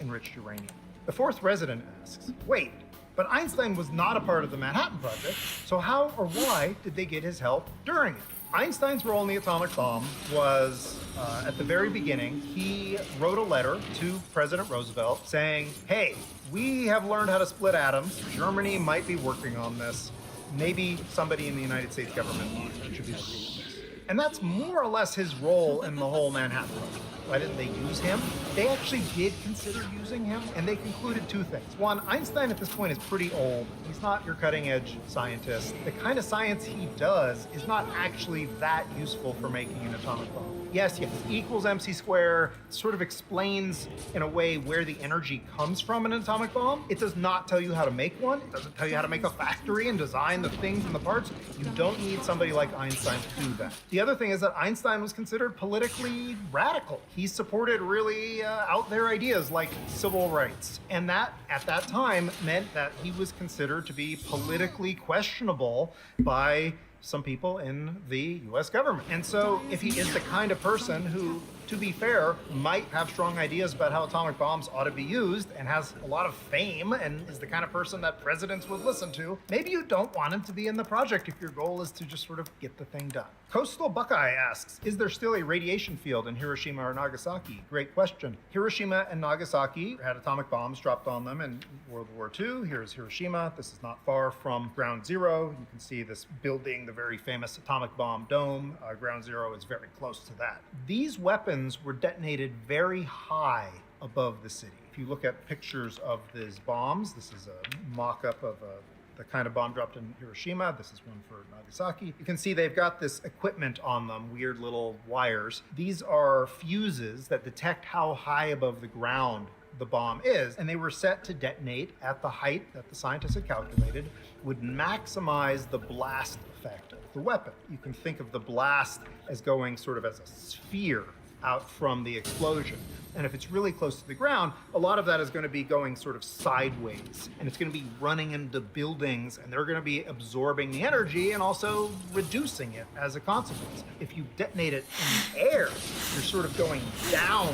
Enriched uranium. The fourth resident asks, wait, but Einstein was not a part of the Manhattan Project, so how or why did they get his help during it? Einstein's role in the atomic bomb was, at the very beginning, he wrote a letter to President Roosevelt saying, hey, we have learned how to split atoms. Germany might be working on this. Maybe somebody in the United States government should be working on this. And that's more or less his role in the whole Manhattan Project. Why didn't they use him? They actually did consider using him, and they concluded 2 things. One, Einstein at this point is pretty old. He's not your cutting-edge scientist. The kind of science he does is not actually that useful for making an atomic bomb. Yes, E equals mc squared sort of explains in a way where the energy comes from in an atomic bomb. It does not tell you how to make one. It doesn't tell you how to make a factory and design the things and the parts. You don't need somebody like Einstein to do that. The other thing is that Einstein was considered politically radical. He supported really out there ideas like civil rights. And that, at that time, meant that he was considered to be politically questionable by some people in the US government. And so if he is the kind of person who, to be fair, might have strong ideas about how atomic bombs ought to be used and has a lot of fame and is the kind of person that presidents would listen to, maybe you don't want him to be in the project if your goal is to just sort of get the thing done. Coastal Buckeye asks, is there still a radiation field in Hiroshima or Nagasaki? Great question. Hiroshima and Nagasaki had atomic bombs dropped on them in World War II. Here's Hiroshima. This is not far from Ground Zero. You can see this building, the very famous atomic bomb dome. Ground Zero is very close to that. These weapons were detonated very high above the city. If you look at pictures of these bombs, this is a mock-up of the kind of bomb dropped in Hiroshima. This is one for Nagasaki. You can see they've got this equipment on them, weird little wires. These are fuses that detect how high above the ground the bomb is, and they were set to detonate at the height that the scientists had calculated would maximize the blast effect of the weapon. You can think of the blast as going sort of as a sphere out from the explosion. And if it's really close to the ground, a lot of that is going to be going sort of sideways, and it's going to be running into buildings, and they're going to be absorbing the energy and also reducing it as a consequence. If you detonate it in the air, you're sort of going down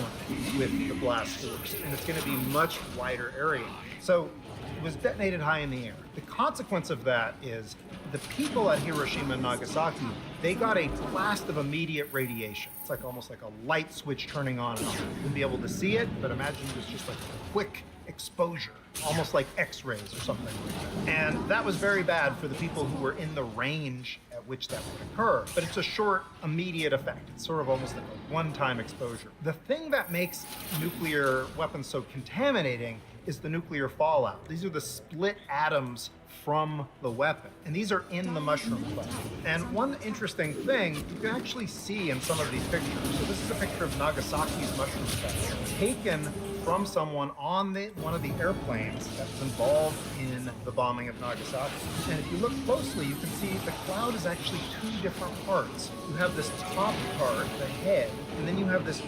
with the blast force, and it's going to be much wider area. So it was detonated high in the air. The consequence of that is the people at Hiroshima and Nagasaki, they got a blast of immediate radiation. It's like almost like a light switch turning on and off. You wouldn't be able to see it, but imagine it was just like a quick exposure, almost like X-rays or something like that. And that was very bad for the people who were in the range at which that would occur. But it's a short, immediate effect. It's sort of almost like a one-time exposure. The thing that makes nuclear weapons so contaminating is the nuclear fallout. These are the split atoms from the weapon. And these are in the mushroom cloud. And one interesting thing you can actually see in some of these pictures. So this is a picture of Nagasaki's mushroom cloud, taken from someone on one of the airplanes that was involved in the bombing of Nagasaki. And if you look closely, you can see the cloud is actually two different parts. You have this top part, the head, and then you have this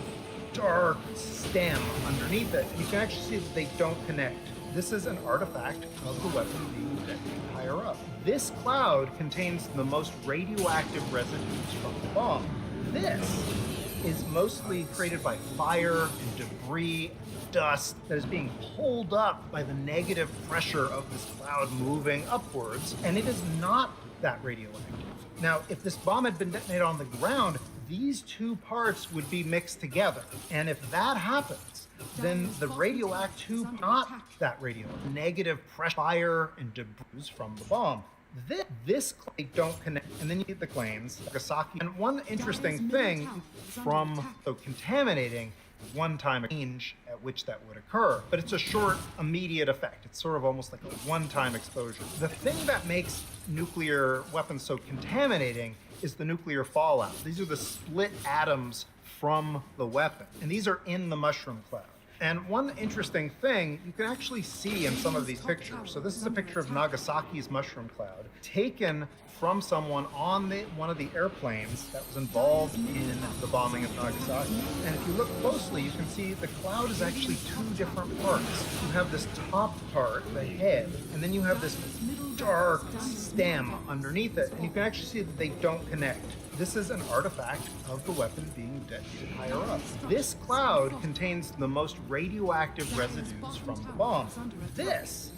dark stem underneath it. You can actually see that they don't connect. This is an artifact of the weapon being detonated higher up. This cloud contains the most radioactive residues from the bomb. This is mostly created by fire and debris, dust that is being pulled up by the negative pressure of this cloud moving upwards, and it is not that radioactive. Now, if this bomb had been detonated on the ground, these two parts would be mixed together. And if that happens, then the radioactive, not that radioactive, negative pressure, fire, and debris from the bomb. This they don't connect, and then you get the claims, Nagasaki. And one interesting thing from contaminating one-time range at which that would occur, but it's a short, immediate effect. It's sort of almost like a one-time exposure. The thing that makes nuclear weapons so contaminating is the nuclear fallout. These are the split atoms from the weapon, and these are in the mushroom cloud. And one interesting thing you can actually see in some of these pictures. So this is a picture of Nagasaki's mushroom cloud, taken from someone on one of the airplanes that was involved in the bombing of Nagasaki. And if you look closely, you can see the cloud is actually two different parts. You have this top part, the head, and then you have this dark stem underneath it. And you can actually see that they don't connect. This is an artifact of the weapon being detonated higher up. This cloud contains the most radioactive residues from the bomb. This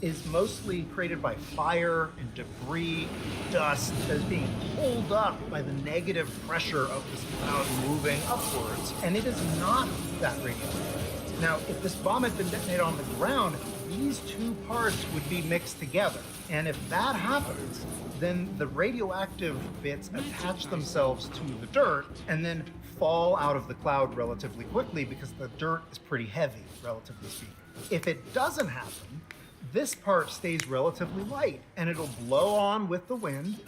is mostly created by fire and debris, dust that is being pulled up by the negative pressure of this cloud moving upwards, and it is not that radioactive. Now, if this bomb had been detonated on the ground, these two parts would be mixed together. And if that happens, then the radioactive bits attach themselves to the dirt and then fall out of the cloud relatively quickly because the dirt is pretty heavy, relatively speaking. If it doesn't happen, this part stays relatively light and it'll blow on with the wind.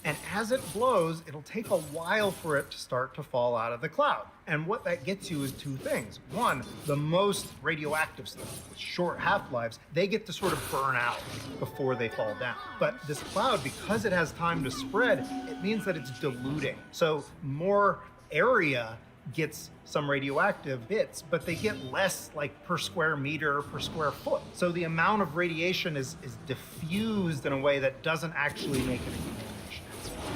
And as it blows, it'll take a while for it to start to fall out of the cloud. And what that gets you is two things. One, the most radioactive stuff with short half-lives, they get to sort of burn out before they fall down. But this cloud, because it has time to spread, it means that it's diluting. So more area gets some radioactive bits, but they get less like per square meter, per square foot. So the amount of radiation is diffused in a way that doesn't actually make it a contamination.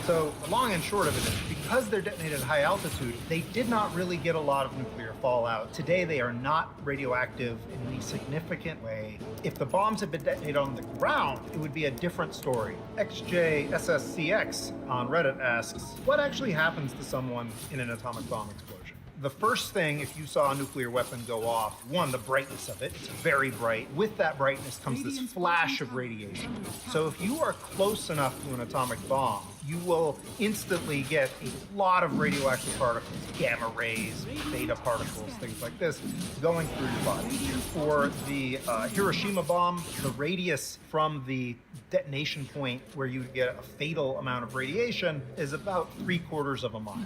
So the long and short of it is, because they're detonated at high altitude, they did not really get a lot of nuclear fallout. Today, they are not radioactive in any significant way. If the bombs had been detonated on the ground, it would be a different story. XJSSCX on Reddit asks, what actually happens to someone in an atomic bomb explosion? The first thing, if you saw a nuclear weapon go off, one, the brightness of it, it's very bright. With that brightness comes this flash of radiation. So if you are close enough to an atomic bomb, you will instantly get a lot of radioactive particles, gamma rays, beta particles, things like this, going through your body. For the Hiroshima bomb, the radius from the detonation point where you get a fatal amount of radiation is about 3/4 of a mile.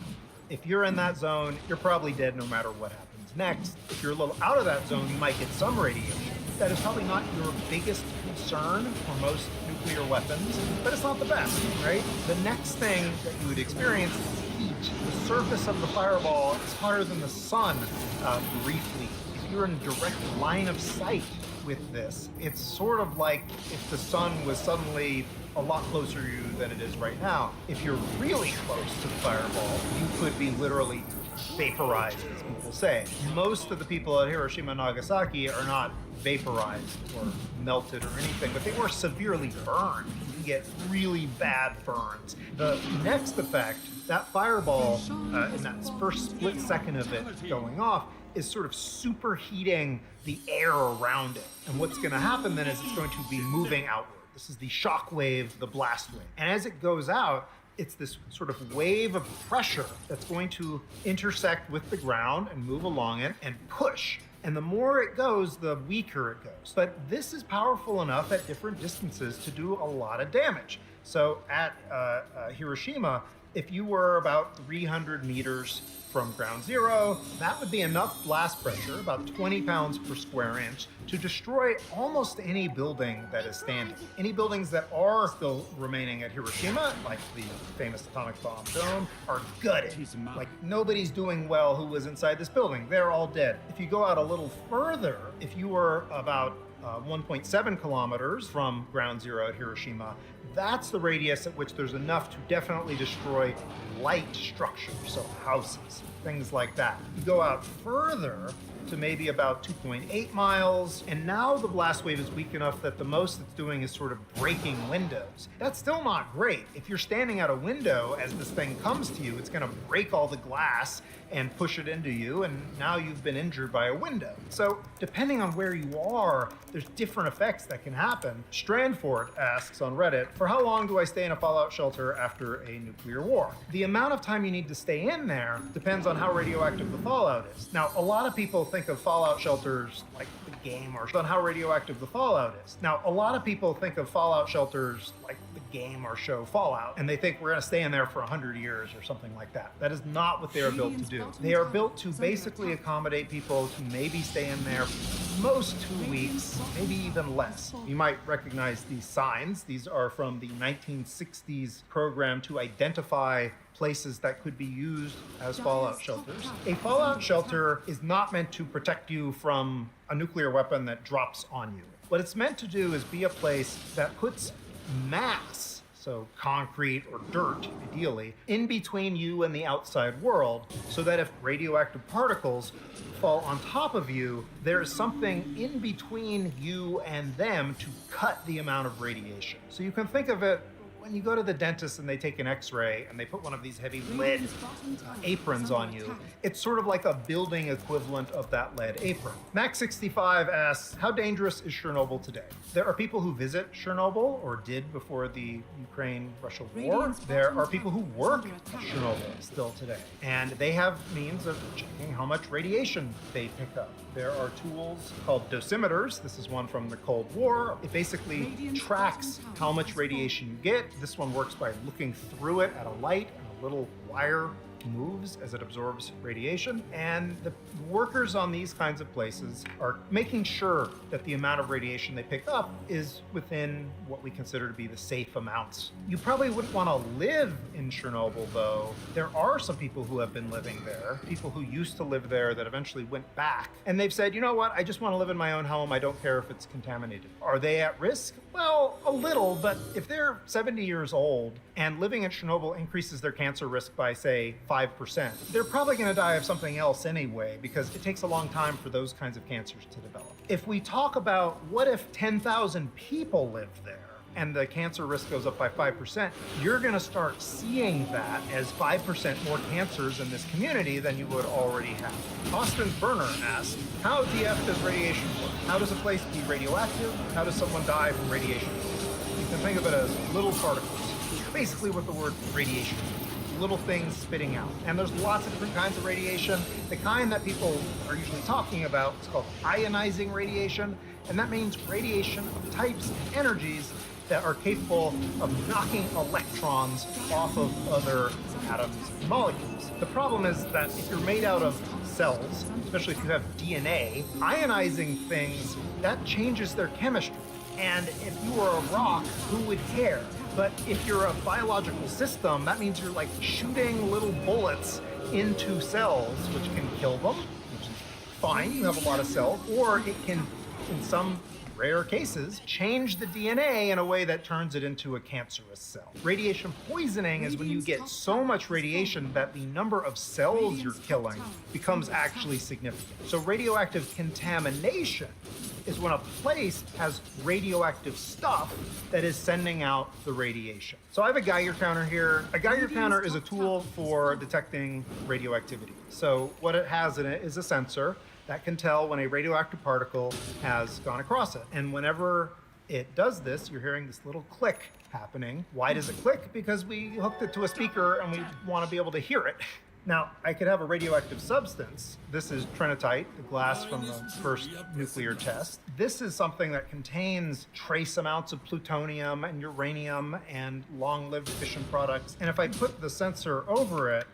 If you're in that zone, you're probably dead no matter what happens next. If you're a little out of that zone, you might get some radiation. That is probably not your biggest concern for most nuclear weapons, but it's not the best, right? The next thing that you would experience is heat. The surface of the fireball is hotter than the sun, briefly. If you're in direct line of sight with this, it's sort of like if the sun was suddenly a lot closer to you than it is right now. If you're really close to the fireball, you could be literally vaporized, as people say. Most of the people at Hiroshima and Nagasaki are not vaporized or melted or anything, but they were severely burned. You can get really bad burns. The next effect, that fireball, in that first split second of it going off, is sort of superheating the air around it. And what's going to happen then is it's going to be moving outward. This is the shock wave, the blast wave. And as it goes out, it's this sort of wave of pressure that's going to intersect with the ground and move along it and push And the more it goes, the weaker it goes. But this is powerful enough at different distances to do a lot of damage. So at Hiroshima, if you were about 300 meters from ground zero, that would be enough blast pressure, about 20 pounds per square inch, to destroy almost any building that is standing. Any buildings that are still remaining at Hiroshima, like the famous atomic bomb dome, are gutted. Like nobody's doing well who was inside this building. They're all dead. If you go out a little further, if you were about 1.7 kilometers from ground zero at Hiroshima, that's the radius at which there's enough to definitely destroy light structures, so houses, things like that. You go out further to maybe about 2.8 miles, and now the blast wave is weak enough that the most it's doing is sort of breaking windows. That's still not great. If you're standing at a window as this thing comes to you, it's gonna break all the glass and push it into you, and now you've been injured by a window. So depending on where you are, there's different effects that can happen. Strandford asks on Reddit, for how long do I stay in a fallout shelter after a nuclear war? The amount of time you need to stay in there depends on how radioactive the fallout is. Now, a lot of people think of fallout shelters like the game or on how radioactive the fallout is. Now, a lot of people think of fallout shelters like the game or show Fallout, and they think we're gonna stay in there for 100 years or something like that. That is not what they are built to do. They are built to basically accommodate people to maybe stay in there most 2 weeks, maybe even less. You might recognize these signs. These are from the 1960s program to identify places that could be used as fallout shelters. A fallout shelter is not meant to protect you from a nuclear weapon that drops on you. What it's meant to do is be a place that puts mass, so concrete or dirt, ideally, in between you and the outside world, so that if radioactive particles fall on top of you, there's something in between you and them to cut the amount of radiation. So you can think of it when you go to the dentist and they take an x-ray and they put one of these heavy lead aprons on you, it's sort of like a building equivalent of that lead apron. Max65 asks, how dangerous is Chernobyl today? There are people who visit Chernobyl, or did before the Ukraine-Russia war. There are people who work at Chernobyl still today, and they have means of checking how much radiation they pick up. There are tools called dosimeters. This is one from the Cold War. It basically tracks how much radiation you get. This one works by looking through it at a light, and a little wire moves as it absorbs radiation. And the workers on these kinds of places are making sure that the amount of radiation they pick up is within what we consider to be the safe amounts. You probably wouldn't want to live in Chernobyl, though. There are some people who have been living there, people who used to live there that eventually went back. And they've said, you know what, I just want to live in my own home. I don't care if it's contaminated. Are they at risk? Well, a little, but if they're 70 years old and living in Chernobyl increases their cancer risk by, say, 5%, they're probably going to die of something else anyway, because it takes a long time for those kinds of cancers to develop. If we talk about what if 10,000 people lived there and the cancer risk goes up by 5%, you're going to start seeing that as 5% more cancers in this community than you would already have. Austin Berner asks, how DF does radiation work? How does a place be radioactive? How does someone die from radiation? You can think of it as little particles, basically what the word radiation means. Little things spitting out. And there's lots of different kinds of radiation. The kind that people are usually talking about is called ionizing radiation, and that means radiation of types and energies that are capable of knocking electrons off of other atoms and molecules. The problem is that if you're made out of cells, especially if you have DNA, ionizing things, that changes their chemistry. And if you were a rock, who would care? But if you're a biological system, that means you're like shooting little bullets into cells, which can kill them, which is fine, you have a lot of cells, or it can, in some rare cases, change the DNA in a way that turns it into a cancerous cell. Radiation poisoning is when you get so much radiation that the number of cells you're killing becomes actually significant. So radioactive contamination is when a place has radioactive stuff that is sending out the radiation. So I have a Geiger counter here. A Geiger counter is a tool for detecting radioactivity. So what it has in it is a sensor that can tell when a radioactive particle has gone across it. And whenever it does this, you're hearing this little click happening. Why does it click? Because we hooked it to a speaker and we want to be able to hear it. Now, I could have a radioactive substance. This is trinitite, the glass from the first nuclear test. This is something that contains trace amounts of plutonium and uranium and long-lived fission products. And if I put the sensor over it,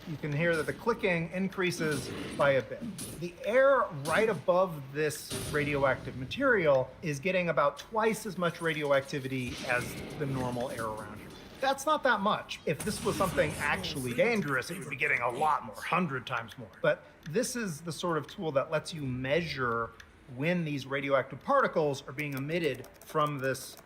you can hear that the clicking increases by a bit. The air right above this radioactive material is getting about twice as much radioactivity as the normal air around here. That's not that much. If this was something actually dangerous, it would be getting a lot more, 100 times more. But this is the sort of tool that lets you measure when these radioactive particles are being emitted from this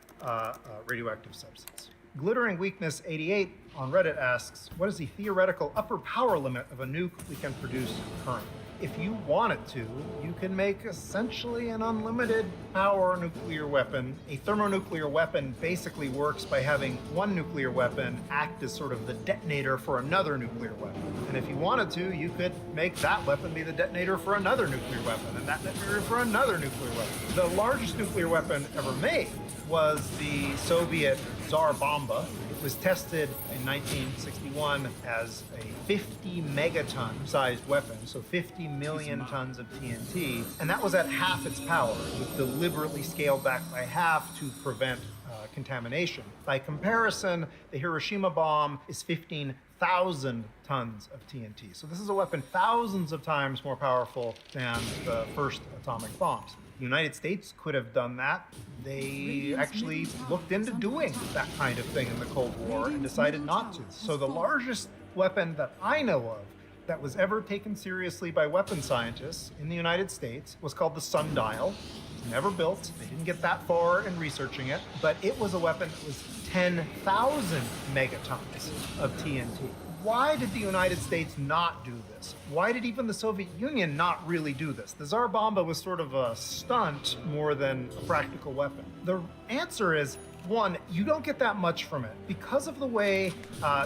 radioactive substance. Glittering Weakness 88 on Reddit asks, what is the theoretical upper power limit of a nuke we can produce currently? If you wanted to, you can make essentially an unlimited power nuclear weapon. A thermonuclear weapon basically works by having one nuclear weapon act as sort of the detonator for another nuclear weapon. And if you wanted to, you could make that weapon be the detonator for another nuclear weapon, and that detonator for another nuclear weapon. The largest nuclear weapon ever made was the Soviet Tsar Bomba. It was tested in 1961 as a 50 megaton sized weapon, so 50 million tons of TNT, and that was at half its power. It was deliberately scaled back by half to prevent contamination. By comparison, the Hiroshima bomb is 15,000 tons of TNT. So this is a weapon thousands of times more powerful than the first atomic bombs. The United States could have done that. They actually looked into doing that kind of thing in the Cold War and decided not to. So the largest weapon that I know of that was ever taken seriously by weapon scientists in the United States was called the Sundial. It was never built. They didn't get that far in researching it, but it was a weapon that was 10,000 megatons of TNT. Why did the United States not do this? Why did even the Soviet Union not really do this? The Tsar Bomba was sort of a stunt more than a practical weapon. The answer is, one, you don't get that much from it. Because of the way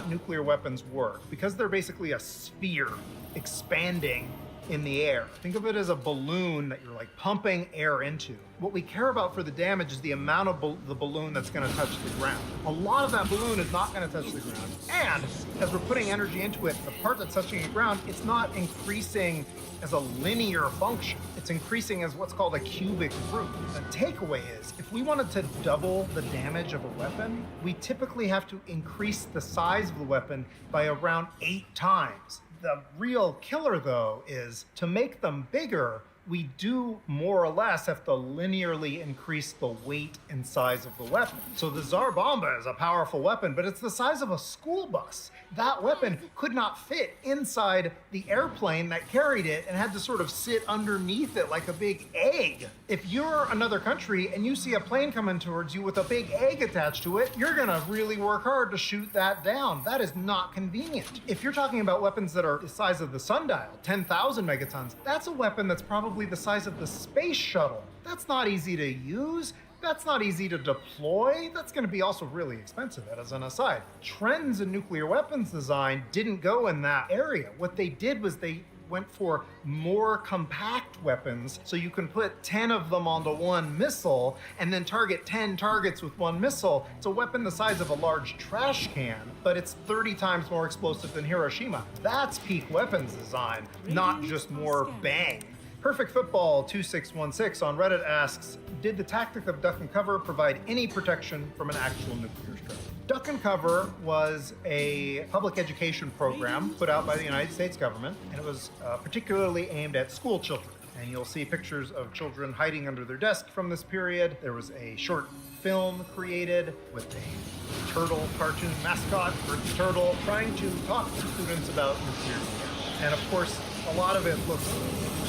nuclear weapons work, because they're basically a sphere expanding in the air. Think of it as a balloon that you're like pumping air into. What we care about for the damage is the amount of the balloon that's going to touch the ground. A lot of that balloon is not going to touch the ground. And as we're putting energy into it, the part that's touching the ground, it's not increasing as a linear function. It's increasing as what's called a cubic root. The takeaway is, if we wanted to double the damage of a weapon, we typically have to increase the size of the weapon by around 8 times. The real killer, though, is to make them bigger, we do more or less have to linearly increase the weight and size of the weapon. So the Tsar Bomba is a powerful weapon, but it's the size of a school bus. That weapon could not fit inside the airplane that carried it and had to sort of sit underneath it like a big egg. If you're another country and you see a plane coming towards you with a big egg attached to it, you're gonna really work hard to shoot that down. That is not convenient. If you're talking about weapons that are the size of the Sundial, 10,000 megatons, that's a weapon that's probably the size of the space shuttle. That's not easy to use. That's not easy to deploy. That's going to be also really expensive, as an aside. Trends in nuclear weapons design didn't go in that area. What they did was they went for more compact weapons, so you can put 10 of them onto one missile and then target 10 targets with one missile. It's a weapon the size of a large trash can, but it's 30 times more explosive than Hiroshima. That's peak weapons design, not just more bang. Perfect Football 2616 on Reddit asks, did the tactic of duck and cover provide any protection from an actual nuclear strike? Duck and Cover was a public education program put out by the United States government, and it was particularly aimed at school children. And you'll see pictures of children hiding under their desk from this period. There was a short film created with a turtle cartoon mascot, Bertie Turtle, trying to talk to students about nuclear war. And of course, a lot of it looks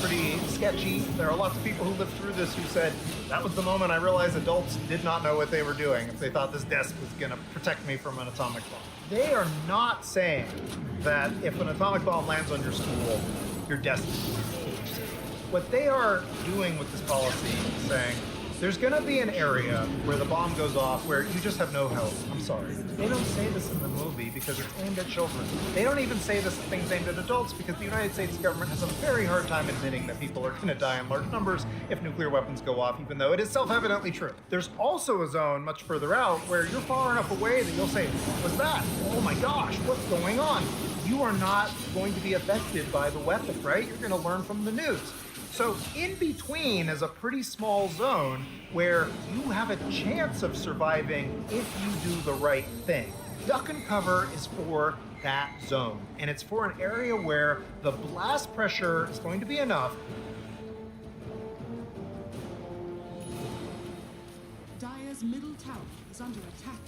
pretty sketchy. There are lots of people who lived through this who said, that was the moment I realized adults did not know what they were doing if they thought this desk was going to protect me from an atomic bomb. They are not saying that if an atomic bomb lands on your school, your desk is going to keep you safe. What they are doing with this policy is saying, There's gonna be an area where the bomb goes off where you just have no help. I'm sorry. They don't say this in the movie because it's aimed at children. They don't even say this things aimed at adults because the United States government has a very hard time admitting that people are gonna die in large numbers if nuclear weapons go off, even though it is self-evidently true. There's also a zone much further out where you're far enough away that you'll say, what was that? Oh my gosh, what's going on? You are not going to be affected by the weapon, right? You're gonna learn from the news. So in between is a pretty small zone where you have a chance of surviving if you do the right thing. Duck and cover is for that zone, and it's for an area where the blast pressure is going to be enough. Dire's middle tower is under attack.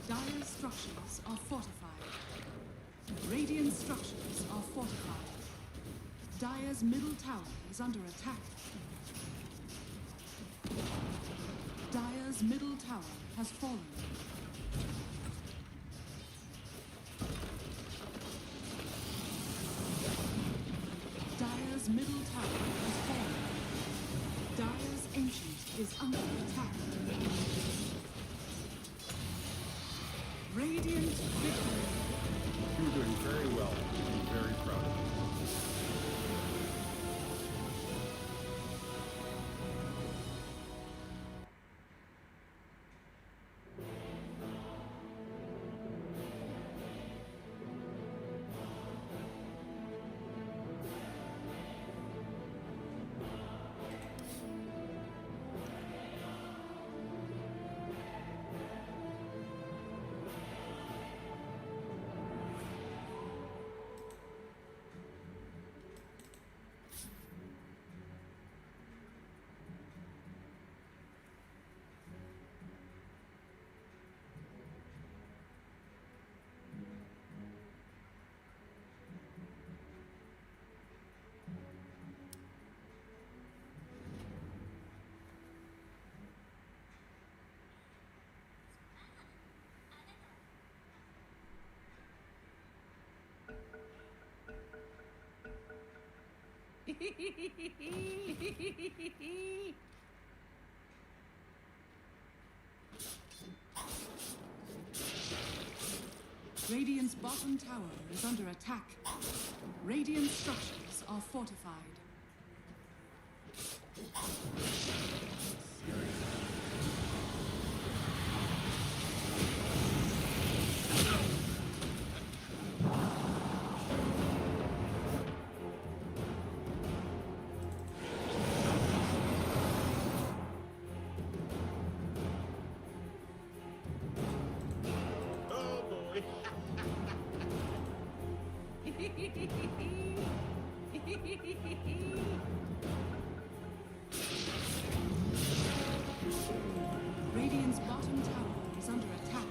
Dire's structures are fortified. Radiant structures are fortified. Dire's middle tower is under attack. Dire's middle tower has fallen. Dire's middle tower has fallen. Dire's ancient is under attack. Radiant victory. You're doing very well. I'm very proud of you. Radiant's bottom tower is under attack. Radiant structures are fortified. Radiant's bottom tower is under attack.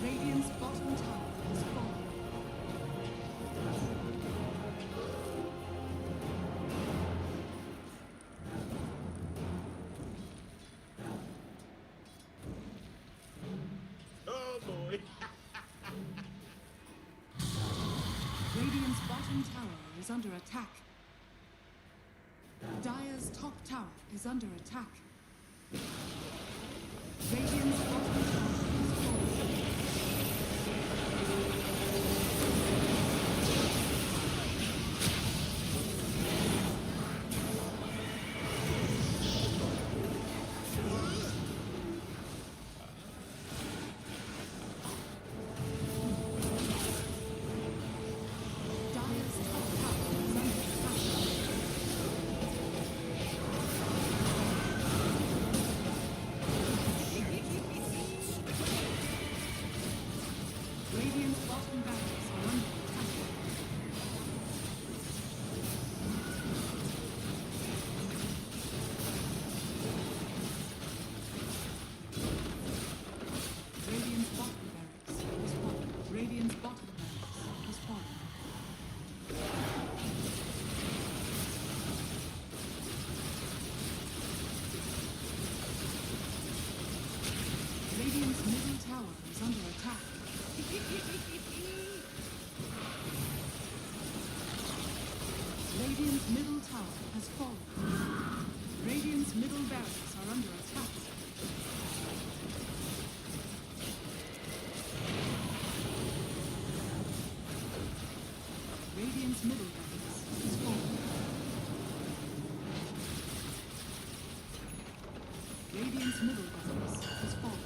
Radiant's bottom tower has fallen. Oh boy. Radiant's bottom tower is under attack. Dire's top tower is under attack. Radiant's bottom tower is falling. Radiant's middle tower has fallen. Radiant's middle barracks are under attack. Radiant's middle barracks is fallen. Radiant's middle barracks has fallen.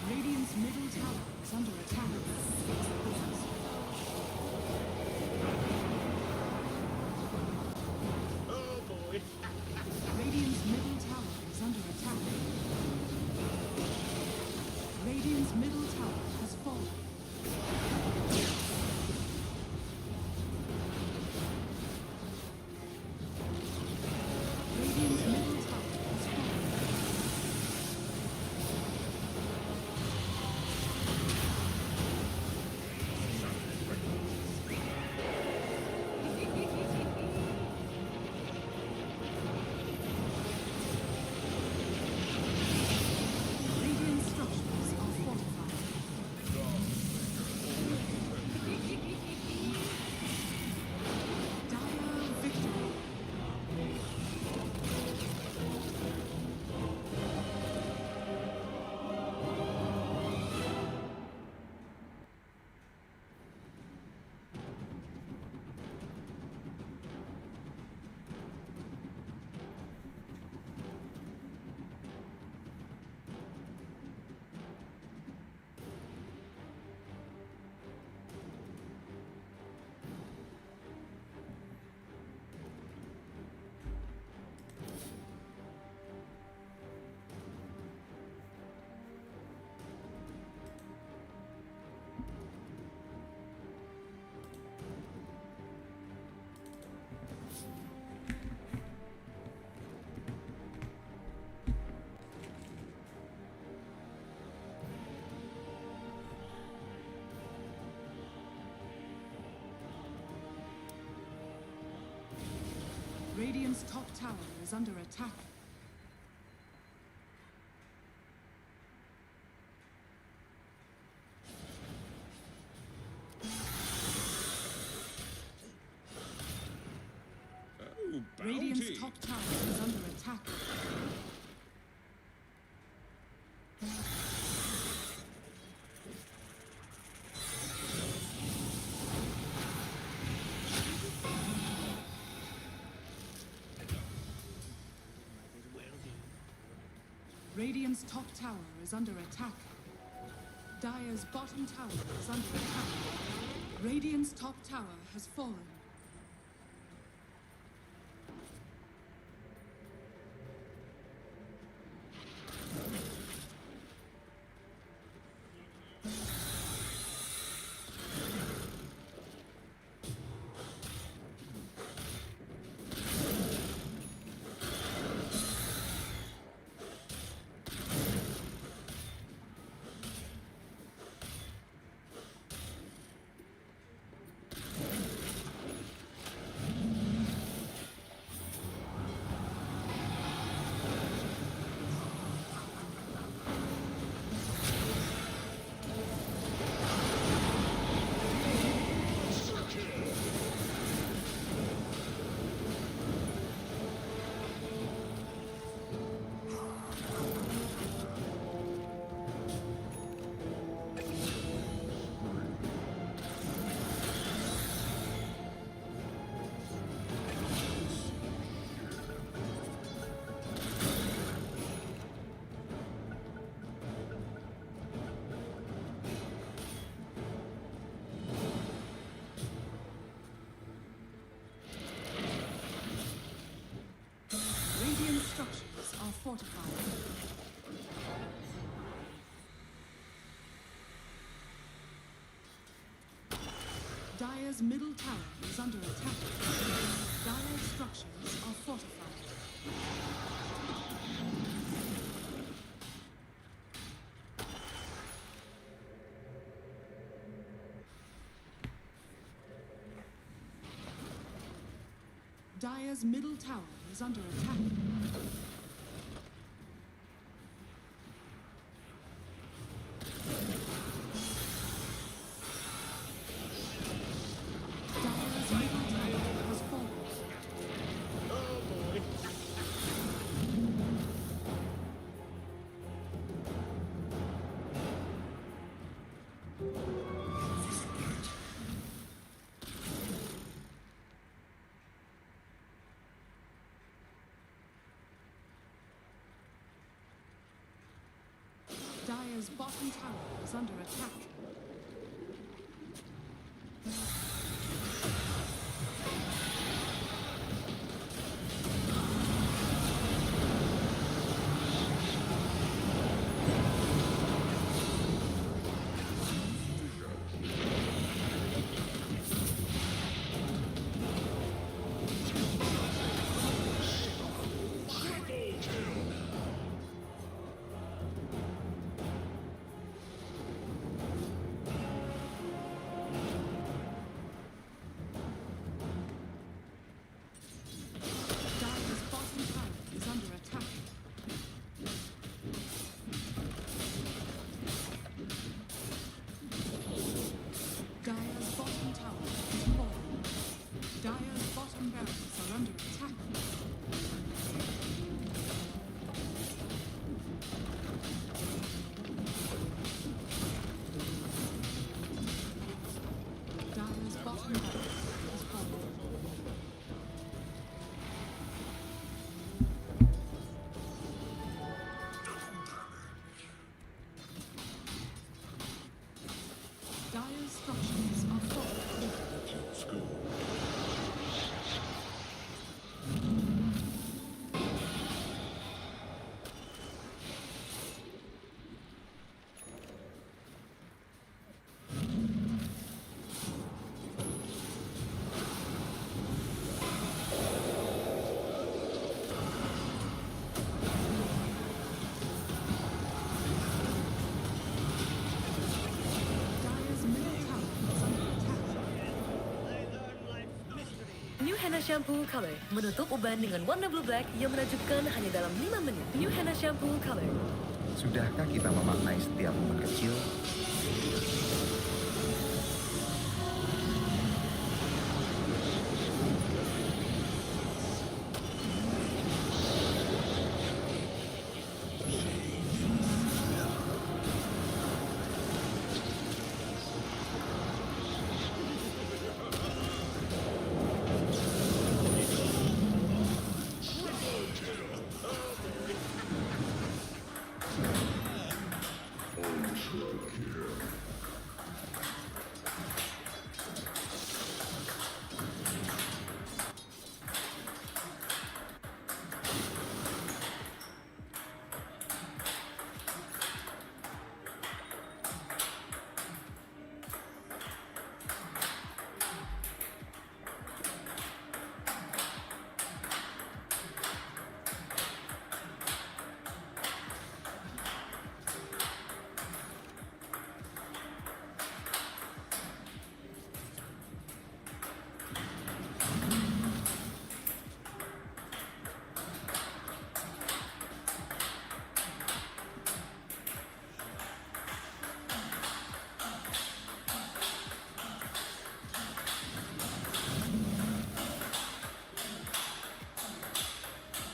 Radiant's middle tower is under attack. Oh boy. Radiant's middle tower is under attack. Radiant's middle tower has fallen. Radiant's middle tower has fallen. Radiant structures are fortified. Dire victory. Radiant's top tower is under attack. Oh, Radiant's bounty. top tower is under attack. Radiant's top tower is under attack. Dire's bottom tower is under attack. Radiant's top tower has fallen. Radiant structures are fortified. Dire's middle tower is under attack. Dire's structures are fortified. Dire's middle tower is under attack. Dire's middle tower has fallen. Dire's bottom tower is under attack. Dire's bottom tower is under attack. Dire's bottom tower is fallen. Dire's bottom barracks are under attack. Dire's bottom barracks is fallen. Dire's structures are falling. Dire's middle tower is under attack. New Henna Shampoo Color menutup uban dengan warna blue black yang menakjubkan hanya dalam 5 menit. New Henna Shampoo Color. Sudahkah kita memaknai setiap momen kecil?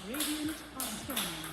Radiant are scanning.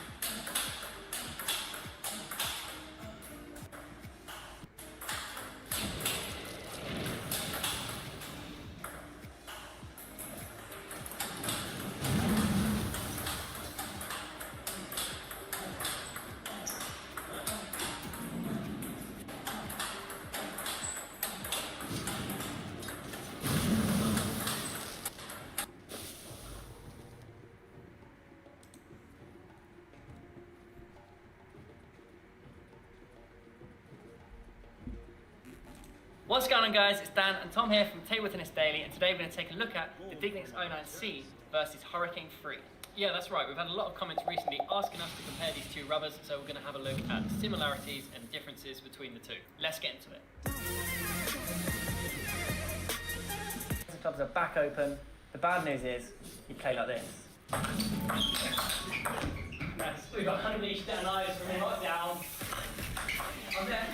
What's going on, guys? It's Dan and Tom here from Table Tennis Daily, and today we're going to take a look at the Dignix 09C versus Hurricane 3. Yeah, that's right. We've had a lot of comments recently asking us to compare these two rubbers, so we're going to have a look at the similarities and differences between the two. Let's get into it. The clubs are back open. The bad news is, you play like this. Nice. We've got 100 each down eyes from him, right down. I'm there.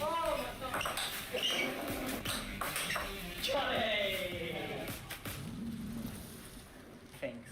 Oh my god. Johnny! Things.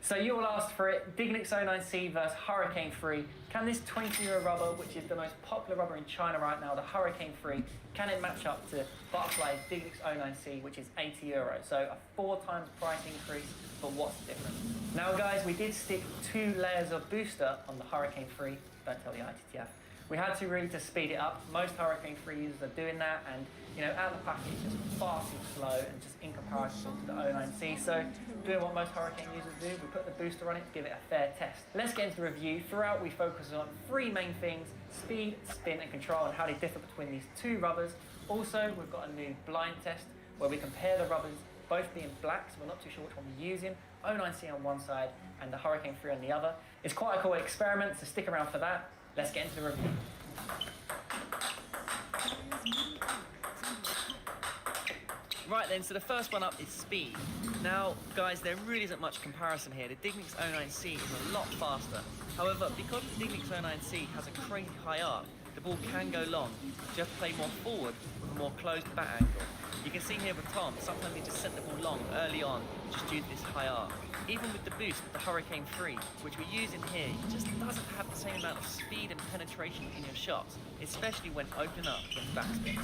So you all asked for it, Dignix 09C versus Hurricane Free. Can this 20-euro rubber, which is the most popular rubber in China right now, the Hurricane Free, can it match up to Butterfly's Dignix 09C, which is 80 euro? So a 4 times price increase, but what's the difference? Now guys, we did stick 2 layers of booster on the Hurricane Free, don't tell the ITTF. We had to really to speed it up. Most Hurricane Free users are doing that, and you know, out of the packet it's just far too slow and just in comparison to the 09C. So doing what most Hurricane users do, we put the booster on it to give it a fair test. Let's get into the review. Throughout we focus on 3 main things: speed, spin and control, and how they differ between these 2 rubbers. Also, we've got a new blind test where we compare the rubbers, both being black, so we're not too sure which one we're using, 09C on one side and the Hurricane Free on the other. It's quite a cool experiment, so stick around for that. Let's get into the review. Right then, so the first one up is speed. Now, guys, there really isn't much comparison here. The Dignix 09C is a lot faster. However, because the Dignix 09C has a crazy high arc, the ball can go long. So you have to play more forward with a more closed bat angle. You can see here with Tom, sometimes he just sent the ball long early on, just due to this high arc. Even with the boost, with the Hurricane Free, which we're using here, it just doesn't have the same amount of speed and penetration in your shots, especially when open up with backspin.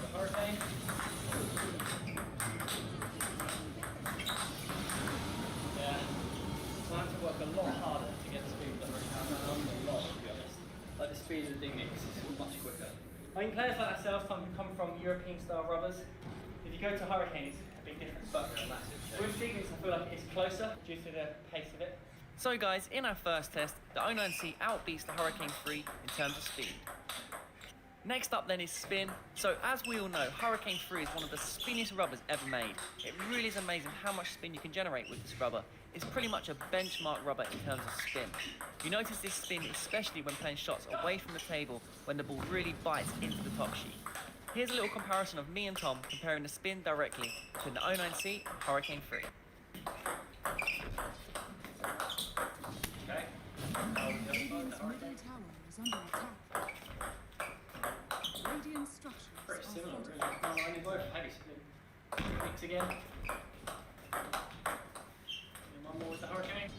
The Hurricane. Yeah, so I have to work a lot harder to get the speed of the Hurricane. A lot, to be honest. Like the speed of the Dignix is much quicker. I mean, players like ourselves come from European-style rubbers. If you go to Hurricane, it's a big difference. But with Dignix, I feel like it's closer due to the pace of it. So guys, in our first test, the 09C outbeats the Hurricane Free in terms of speed. Next up then is spin. So as we all know, Hurricane Free is one of the spinniest rubbers ever made. It really is amazing how much spin you can generate with this rubber. It's pretty much a benchmark rubber in terms of spin. You notice this spin especially when playing shots away from the table when the ball really bites into the top sheet. Here's a little comparison of me and Tom comparing the spin directly between the 09C and Hurricane Free. Okay. Radiant's middle tower is under attack. Radiant structures Pretty are similar, really. fortified. No, only both heavy spin. Mix again. And one more with the Hurricane.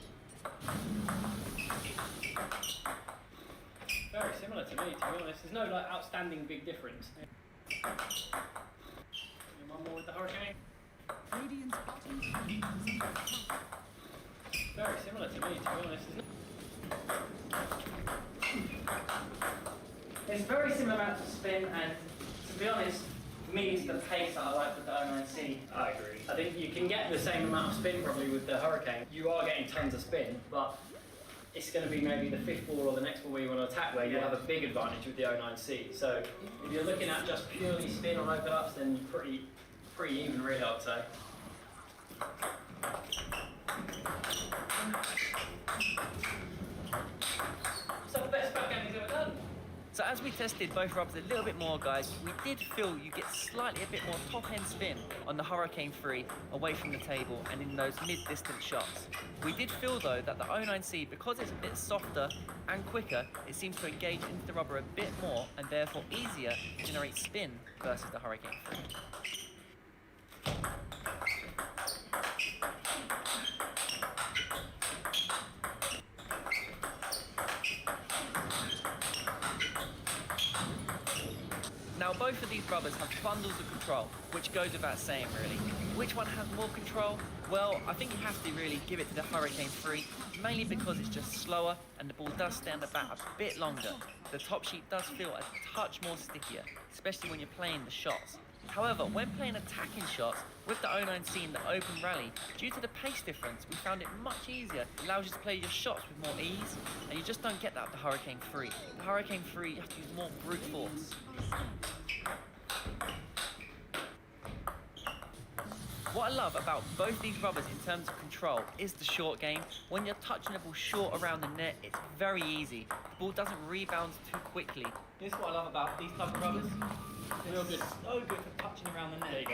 Very similar to me, to be honest. There's no like outstanding big difference. And one more with the Hurricane. Radiant's bottom tower is under attack. Very similar to me, to be honest. There's very similar amounts of spin, and to be honest, for me it's the pace that I like with the 09C. I agree. I think you can get the same amount of spin probably with the Hurricane. You are getting tons of spin, but it's going to be maybe the 5th ball or the next ball where you want to attack where you'll have a big advantage with the 09C. So if you're looking at just purely spin on open ups, then you're pretty even really, I would say. It's the best backhand he's ever done. So as we tested both rubbers a little bit more, guys, we did feel you get slightly a bit more top-end spin on the Hurricane Free away from the table and in those mid-distance shots. We did feel, though, that the 09C, because it's a bit softer and quicker, it seems to engage into the rubber a bit more and therefore easier to generate spin versus the Hurricane Free. Now both of these rubbers have bundles of control, which goes without saying really. Which one has more control? Well, I think you have to really give it to the Hurricane Free, mainly because it's just slower and the ball does stay on the bat a bit longer. The top sheet does feel a touch more stickier, especially when you're playing the shots. However, when playing attacking shots with the 09C in the open rally, due to the pace difference, we found it much easier. It allows you to play your shots with more ease, and you just don't get that with the Hurricane 3. The Hurricane 3, you have to use more brute force. What I love about both these rubbers in terms of control is the short game. When you're touching the ball short around the net, it's very easy. The ball doesn't rebound too quickly. This is what I love about these type of rubbers. Real good, so good for touching around the net. There you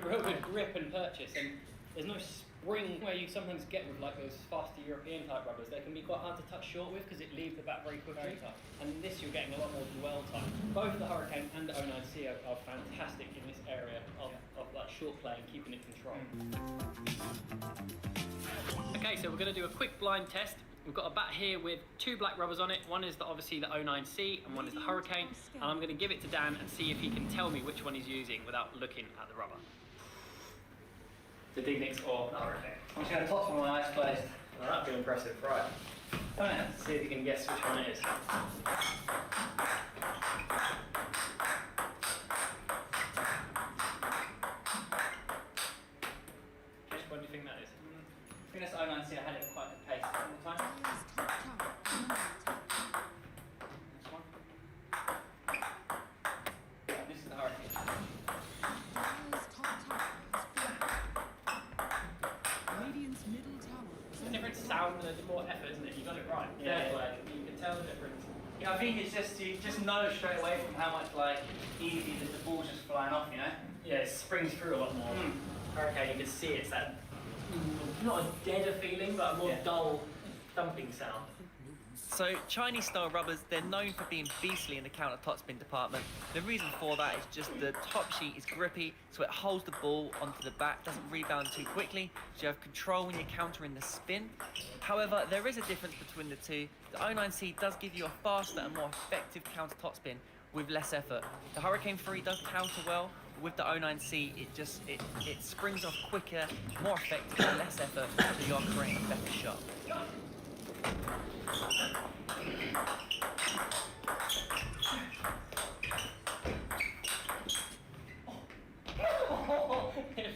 go. Real good grip and purchase, and there's no spring where you sometimes get with like those faster European type rubbers. They can be quite hard to touch short with because it leaves the bat very quickly. And this you're getting a lot more dwell time. Both the Hurricane and the 09C are fantastic in this area of like short play and keeping it controlled. Okay, so we're going to do a quick blind test. We've got a bat here with 2 black rubbers on it. One is obviously the 09C and one is the Hurricane. And I'm going to give it to Dan and see if he can tell me which one he's using without looking at the rubber. The Dignix or the Hurricane. I'm just going to toss with my eyes closed. Well, that'd be impressive, right? Come on, let's see if you can guess which one it is. What do you think that is? I think that's 09C. I had it at quite a good pace all the time. This one. This is the Hurricane. Radiant's middle tower. It's a different sound and a bit more effort, isn't it? You got it right. Yeah. Like, you can tell the difference. Yeah, I think it's just, you just know straight away from how much like easy that the ball's just flying off, you know? Yeah, it springs through a lot more. Hurricane, you can see it's that, not a deader feeling, but a more dull thumping sound. So Chinese style rubbers, they're known for being beastly in the counter topspin department. The reason for that is just the top sheet is grippy, so it holds the ball onto the bat, doesn't rebound too quickly, so you have control when you're countering the spin. However, there is a difference between the two. The 09C does give you a faster and more effective counter topspin with less effort. The Hurricane 3 does counter well, but with the 09C, it springs off quicker, more effective, and less effort, so you are creating a better shot.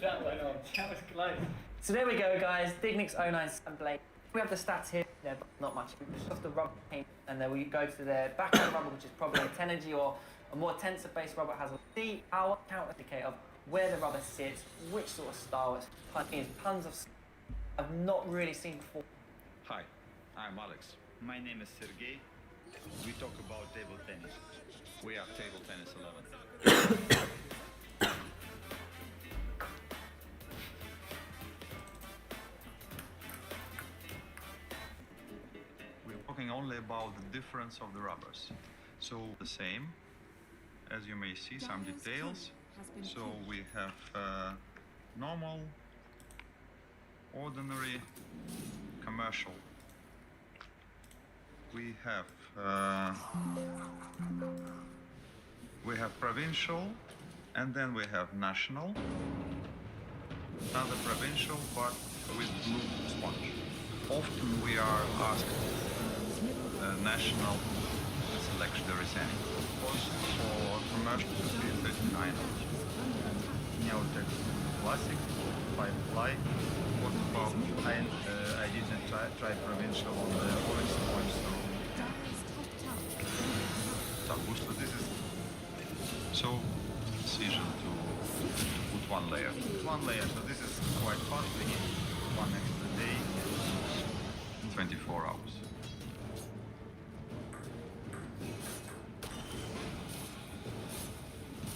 That went on. That was close. So there we go, guys. Dignix 09C and Blade. We have the stats here. They're not much. Just off the rubber paint, and then we go to the back of the rubber, which is probably a 10 energy or a more tensor-based rubber. Has a our counter indicator of where the rubber sits, which sort of style it's typing tons of. I've not really seen before. Hi, I'm Alex. My name is Sergey. We talk about table tennis. We are Table Tennis 11. We're talking only about the difference of the rubbers. So the same, as you may see, some details. So we have normal, ordinary, commercial. We have provincial, and then we have national. Another provincial, but with blue sponge. Often we are asked national selection there is any. Of course, for commercial it would be 39. Neotex Classic, 5 fly. What about? I didn't try provincial on the orange sponge, so. So this is so decision to put one layer. One layer, so this is quite fast. We need one extra day. 24 hours.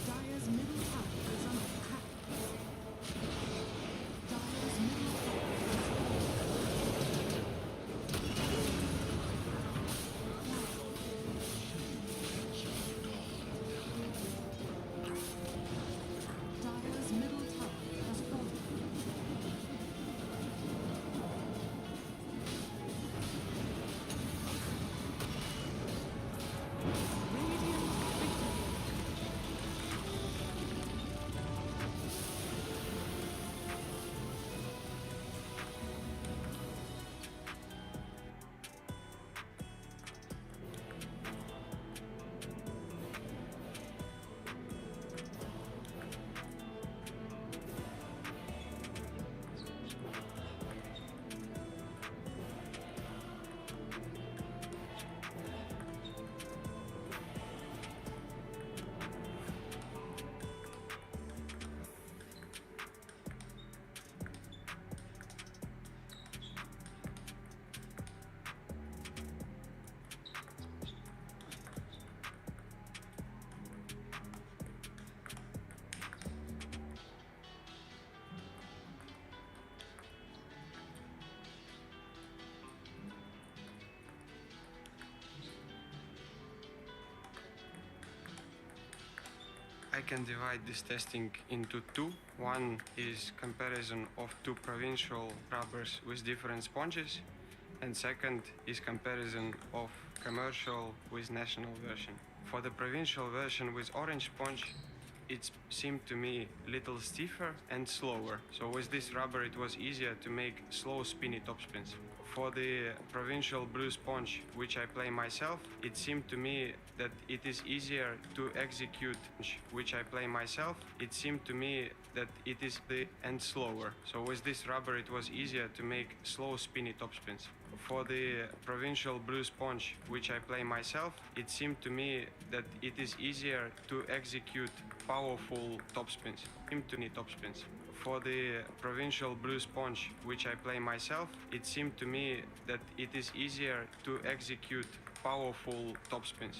Dire's middle tower is under attack. Dire's middle Dire's middle tower has fallen. I can divide this testing into two. One is comparison of two provincial rubbers with different sponges, and second is comparison of commercial with national version. For the provincial version with orange sponge, it seemed to me little stiffer and slower. So with this rubber it was easier to make slow spinny topspins. For the provincial blue sponge, which I play myself, it seemed to me that it is easier to execute, which I play myself. It seemed to me that it is and slower. So with this rubber it was easier to make slow spinny topspins. For the provincial blue sponge, which I play myself, it seemed to me that it is easier to execute powerful topspins, topspins. For the provincial blue sponge, which I play myself, it seemed to me that it is easier to execute powerful topspins.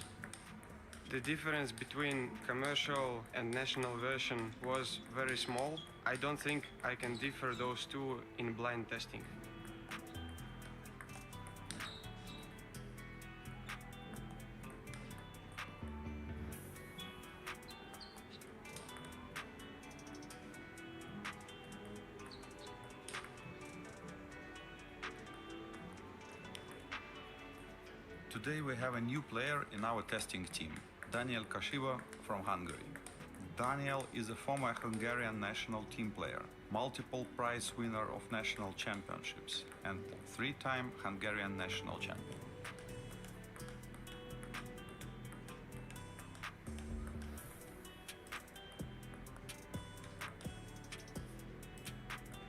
The difference between commercial and national version was very small. I don't think I can differ those two in blind testing. Today we have a new player in our testing team, Daniel Kashiva from Hungary. Daniel is a former Hungarian national team player, multiple prize winner of national championships, and three-time Hungarian national champion.